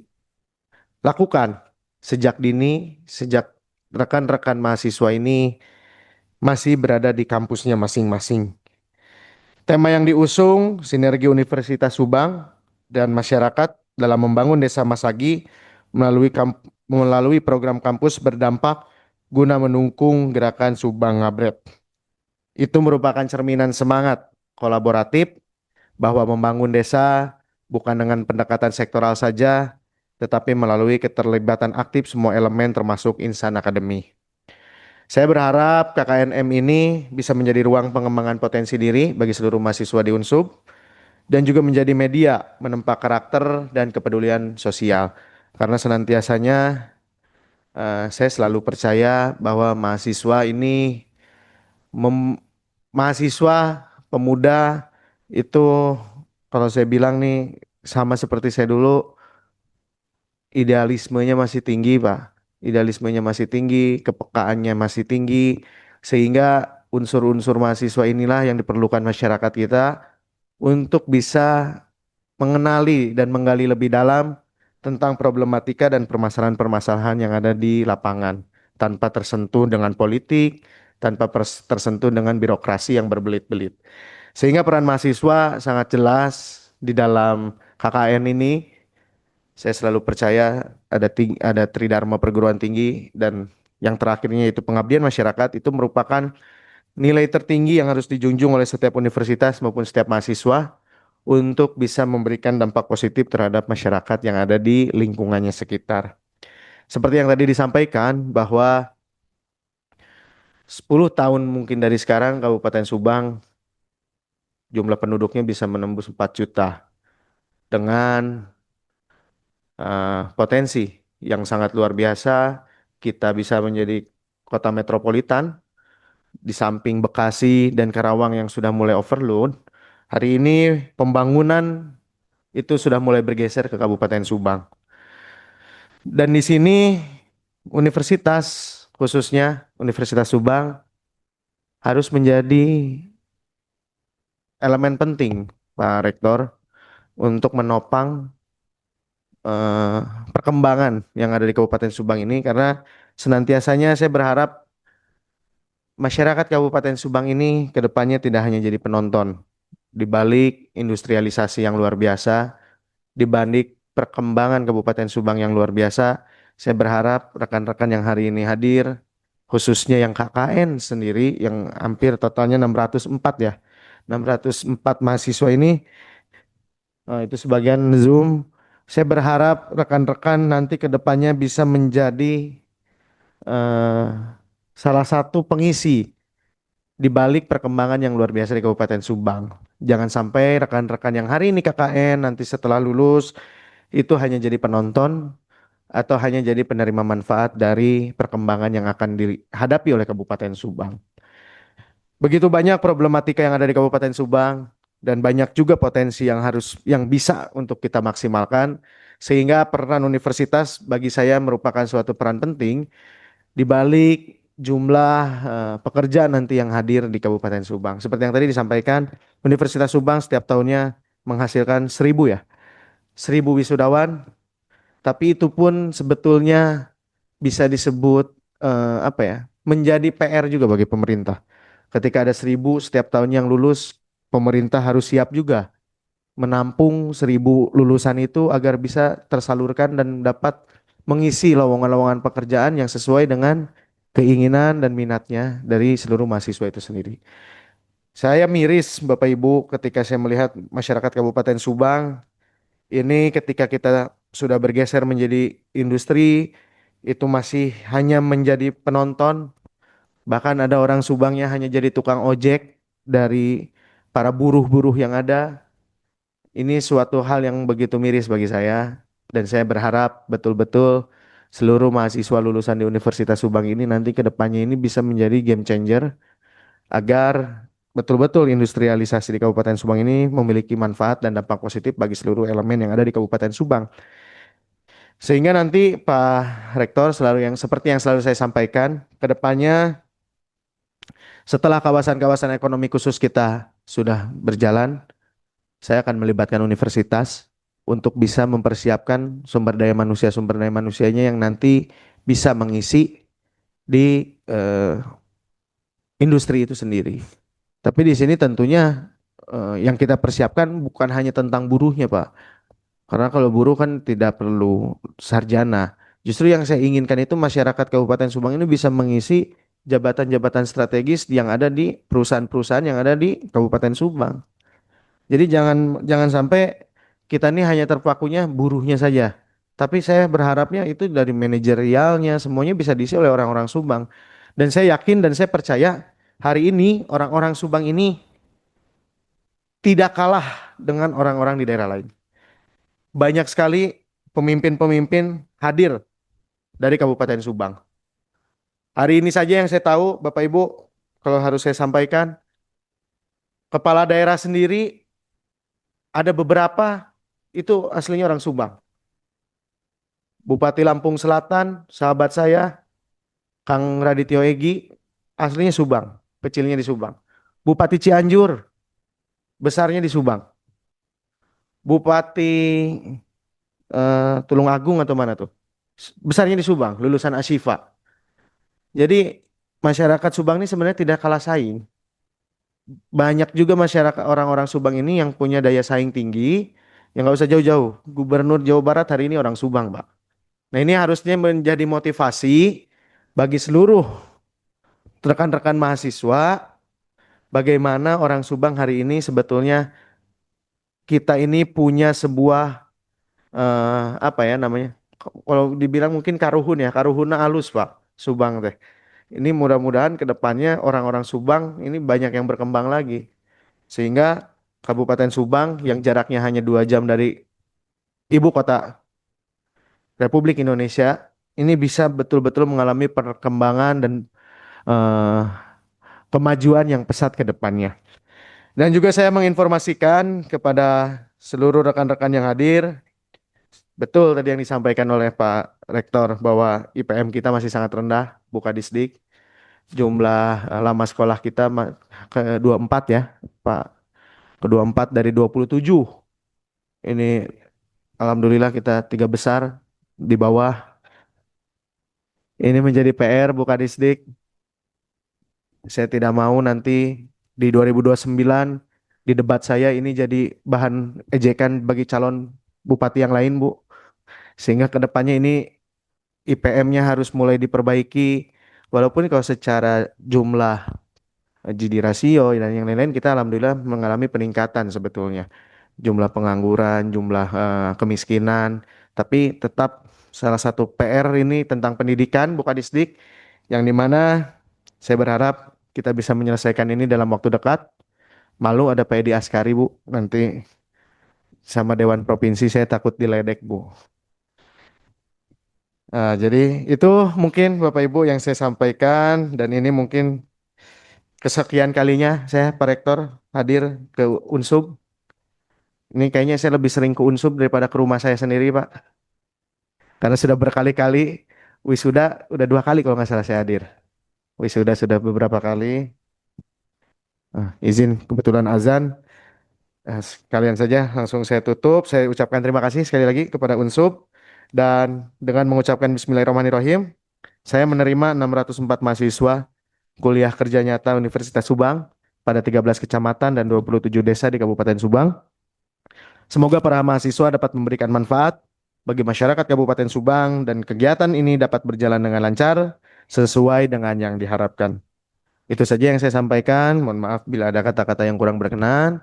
sejak dini, sejak rekan-rekan mahasiswa ini masih berada di kampusnya masing-masing. Tema yang diusung, sinergi Universitas Subang dan masyarakat dalam membangun Desa Masagi melalui program kampus berdampak guna mendukung gerakan Subang Ngabret. Itu merupakan cerminan semangat kolaboratif bahwa membangun desa bukan dengan pendekatan sektoral saja, tetapi melalui keterlibatan aktif semua elemen termasuk insan akademi. Saya berharap KKNM ini bisa menjadi ruang pengembangan potensi diri bagi seluruh mahasiswa di Unsub dan juga menjadi media menempa karakter dan kepedulian sosial. Karena senantiasanya saya selalu percaya bahwa mahasiswa ini, mahasiswa, pemuda itu kalau saya bilang nih sama seperti saya dulu, idealismenya masih tinggi, Pak. Idealismenya masih tinggi, kepekaannya masih tinggi, sehingga unsur-unsur mahasiswa inilah yang diperlukan masyarakat kita untuk bisa mengenali dan menggali lebih dalam tentang problematika dan permasalahan-permasalahan yang ada di lapangan, tanpa tersentuh dengan politik, tanpa tersentuh dengan birokrasi yang berbelit-belit. Sehingga peran mahasiswa sangat jelas di dalam KKN ini. Saya selalu percaya ada Tridharma Perguruan Tinggi dan yang terakhirnya itu pengabdian masyarakat itu merupakan nilai tertinggi yang harus dijunjung oleh setiap universitas maupun setiap mahasiswa untuk bisa memberikan dampak positif terhadap masyarakat yang ada di lingkungannya sekitar. Seperti yang tadi disampaikan bahwa 10 tahun mungkin dari sekarang Kabupaten Subang jumlah penduduknya bisa menembus 4 juta dengan potensi yang sangat luar biasa. Kita bisa menjadi kota metropolitan di samping Bekasi dan Karawang yang sudah mulai overload. Hari ini pembangunan itu sudah mulai bergeser ke Kabupaten Subang. Dan di sini universitas, khususnya Universitas Subang, harus menjadi elemen penting, Pak Rektor, untuk menopang perkembangan yang ada di Kabupaten Subang ini, karena senantiasanya saya berharap masyarakat Kabupaten Subang ini ke depannya tidak hanya jadi penonton di balik industrialisasi yang luar biasa, di balik perkembangan Kabupaten Subang yang luar biasa, saya berharap rekan-rekan yang hari ini hadir, khususnya yang KKN sendiri, yang hampir totalnya 604 ya, 604 mahasiswa ini, itu sebagian Zoom. Saya berharap rekan-rekan nanti ke depannya bisa menjadi eh, salah satu pengisi di balik perkembangan yang luar biasa di Kabupaten Subang. Jangan sampai rekan-rekan yang hari ini KKN nanti setelah lulus itu hanya jadi penonton atau hanya jadi penerima manfaat dari perkembangan yang akan dihadapi oleh Kabupaten Subang. Begitu banyak problematika yang ada di Kabupaten Subang dan banyak juga potensi yang bisa untuk kita maksimalkan, sehingga peran universitas bagi saya merupakan suatu peran penting di balik jumlah pekerja nanti yang hadir di Kabupaten Subang. Seperti yang tadi disampaikan, Universitas Subang setiap tahunnya menghasilkan 1.000 wisudawan, tapi itu pun sebetulnya bisa disebut menjadi PR juga bagi pemerintah. Ketika ada 1.000 setiap tahun yang lulus, pemerintah harus siap juga menampung 1.000 lulusan itu agar bisa tersalurkan dan dapat mengisi lowongan-lowongan pekerjaan yang sesuai dengan keinginan dan minatnya dari seluruh mahasiswa itu sendiri. Saya miris Bapak Ibu ketika saya melihat masyarakat Kabupaten Subang ini ketika kita sudah bergeser menjadi industri itu masih hanya menjadi penonton. Bahkan ada orang Subangnya hanya jadi tukang ojek dari para buruh-buruh yang ada. Ini suatu hal yang begitu miris bagi saya. Dan saya berharap betul-betul seluruh mahasiswa lulusan di Universitas Subang ini nanti ke depannya ini bisa menjadi game changer. Agar betul-betul industrialisasi di Kabupaten Subang ini memiliki manfaat dan dampak positif bagi seluruh elemen yang ada di Kabupaten Subang. Sehingga nanti Pak Rektor seperti yang selalu saya sampaikan, ke depannya setelah kawasan-kawasan ekonomi khusus kita sudah berjalan, saya akan melibatkan universitas untuk bisa mempersiapkan sumber daya manusianya yang nanti bisa mengisi di industri itu sendiri. Tapi di sini tentunya yang kita persiapkan bukan hanya tentang buruhnya, Pak. Karena kalau buruh kan tidak perlu sarjana. Justru yang saya inginkan itu masyarakat Kabupaten Subang ini bisa mengisi jabatan-jabatan strategis yang ada di perusahaan-perusahaan yang ada di Kabupaten Subang. Jadi jangan sampai kita ini hanya terpakunya buruhnya saja. Tapi saya berharapnya itu dari manajerialnya semuanya bisa diisi oleh orang-orang Subang. Dan saya yakin dan saya percaya hari ini orang-orang Subang ini tidak kalah dengan orang-orang di daerah lain. Banyak sekali pemimpin-pemimpin hadir dari Kabupaten Subang. Hari ini saja yang saya tahu, Bapak Ibu, kalau harus saya sampaikan, kepala daerah sendiri ada beberapa itu aslinya orang Subang. Bupati Lampung Selatan, sahabat saya, Kang Radityo Egi, aslinya Subang, kecilnya di Subang. Bupati Cianjur, besarnya di Subang. Bupati Tulungagung atau mana tuh? Besarnya di Subang, lulusan Ashifa. Jadi masyarakat Subang ini sebenarnya tidak kalah saing. Banyak juga masyarakat orang-orang Subang ini yang punya daya saing tinggi, yang nggak usah jauh-jauh. Gubernur Jawa Barat hari ini orang Subang, Pak. Nah ini harusnya menjadi motivasi bagi seluruh rekan-rekan mahasiswa, bagaimana orang Subang hari ini sebetulnya kita ini punya sebuah apa ya namanya? Kalau dibilang mungkin karuhun ya, karuhuna alus Pak, Subang teh. Ini mudah-mudahan ke depannya orang-orang Subang ini banyak yang berkembang lagi. Sehingga Kabupaten Subang yang jaraknya hanya 2 jam dari ibu kota Republik Indonesia ini bisa betul-betul mengalami perkembangan dan eh, kemajuan yang pesat ke depannya. Dan juga saya menginformasikan kepada seluruh rekan-rekan yang hadir, betul tadi yang disampaikan oleh Pak Rektor bahwa IPM kita masih sangat rendah, Bukadisdik. Jumlah lama sekolah kita ke 24 ya, Pak. Ke 24 dari 27. Ini alhamdulillah kita 3 besar di bawah. Ini menjadi PR Bukadisdik. Saya tidak mau nanti di 2029 di debat saya ini jadi bahan ejekan bagi calon bupati yang lain, Bu. Sehingga kedepannya ini IPM-nya harus mulai diperbaiki. Walaupun kalau secara jumlah GD rasio dan yang lain-lain kita alhamdulillah mengalami peningkatan sebetulnya. Jumlah pengangguran, jumlah kemiskinan, tapi tetap salah satu PR ini tentang pendidikan Bukadisdik yang dimana saya berharap kita bisa menyelesaikan ini dalam waktu dekat. Malu ada Pak Edi Askari, Bu. Nanti sama Dewan Provinsi saya takut diledek, Bu. Jadi itu mungkin Bapak Ibu yang saya sampaikan dan ini mungkin kesekian kalinya saya Pak Rektor hadir ke Unsub. Ini kayaknya saya lebih sering ke Unsub daripada ke rumah saya sendiri, Pak. Karena sudah berkali-kali wisuda, udah 2 kali kalau nggak salah saya hadir. Wisuda sudah beberapa kali. Izin kebetulan azan. Sekalian saja langsung saya tutup. Saya ucapkan terima kasih sekali lagi kepada Unsub. Dan dengan mengucapkan Bismillahirrahmanirrahim, saya menerima 604 mahasiswa kuliah kerja nyata Universitas Subang pada 13 kecamatan dan 27 desa di Kabupaten Subang. Semoga para mahasiswa dapat memberikan manfaat bagi masyarakat Kabupaten Subang dan kegiatan ini dapat berjalan dengan lancar sesuai dengan yang diharapkan. Itu saja yang saya sampaikan. Mohon maaf bila ada kata-kata yang kurang berkenan.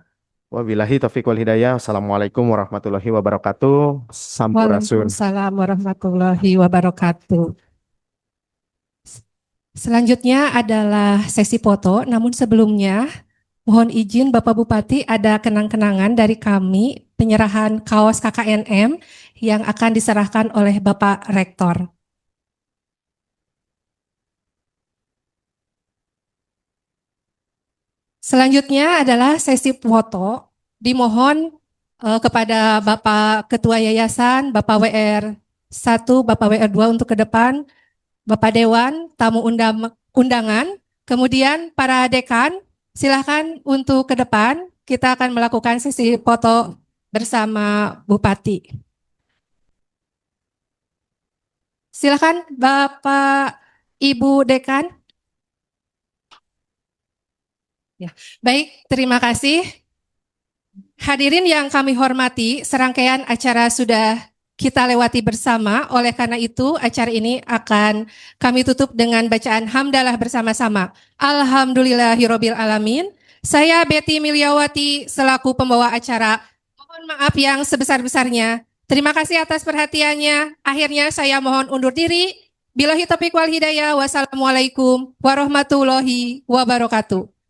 Wabillahi taufiq wal hidayah. Wassalamualaikum warahmatullahi wabarakatuh. Sampurasun. Waalaikumsalam warahmatullahi wabarakatuh. Selanjutnya adalah sesi foto, namun sebelumnya mohon izin Bapak Bupati ada kenang-kenangan dari kami penyerahan kaos KKNM yang akan diserahkan oleh Bapak Rektor. Selanjutnya adalah sesi foto. Dimohon kepada Bapak Ketua Yayasan, Bapak WR 1, Bapak WR 2 untuk ke depan, Bapak Dewan, tamu undangan, kemudian para dekan, silakan untuk ke depan. Kita akan melakukan sesi foto bersama Bupati. Silakan Bapak Ibu Dekan. Ya, baik, terima kasih. Hadirin yang kami hormati, serangkaian acara sudah kita lewati bersama, oleh karena itu acara ini akan kami tutup dengan bacaan hamdalah bersama-sama. Alhamdulillahirabbil alamin. Saya Betty Milyawati selaku pembawa acara. Mohon maaf yang sebesar-besarnya. Terima kasih atas perhatiannya. Akhirnya saya mohon undur diri. Billahi taufiq wal hidayah. Wassalamualaikum warahmatullahi wabarakatuh.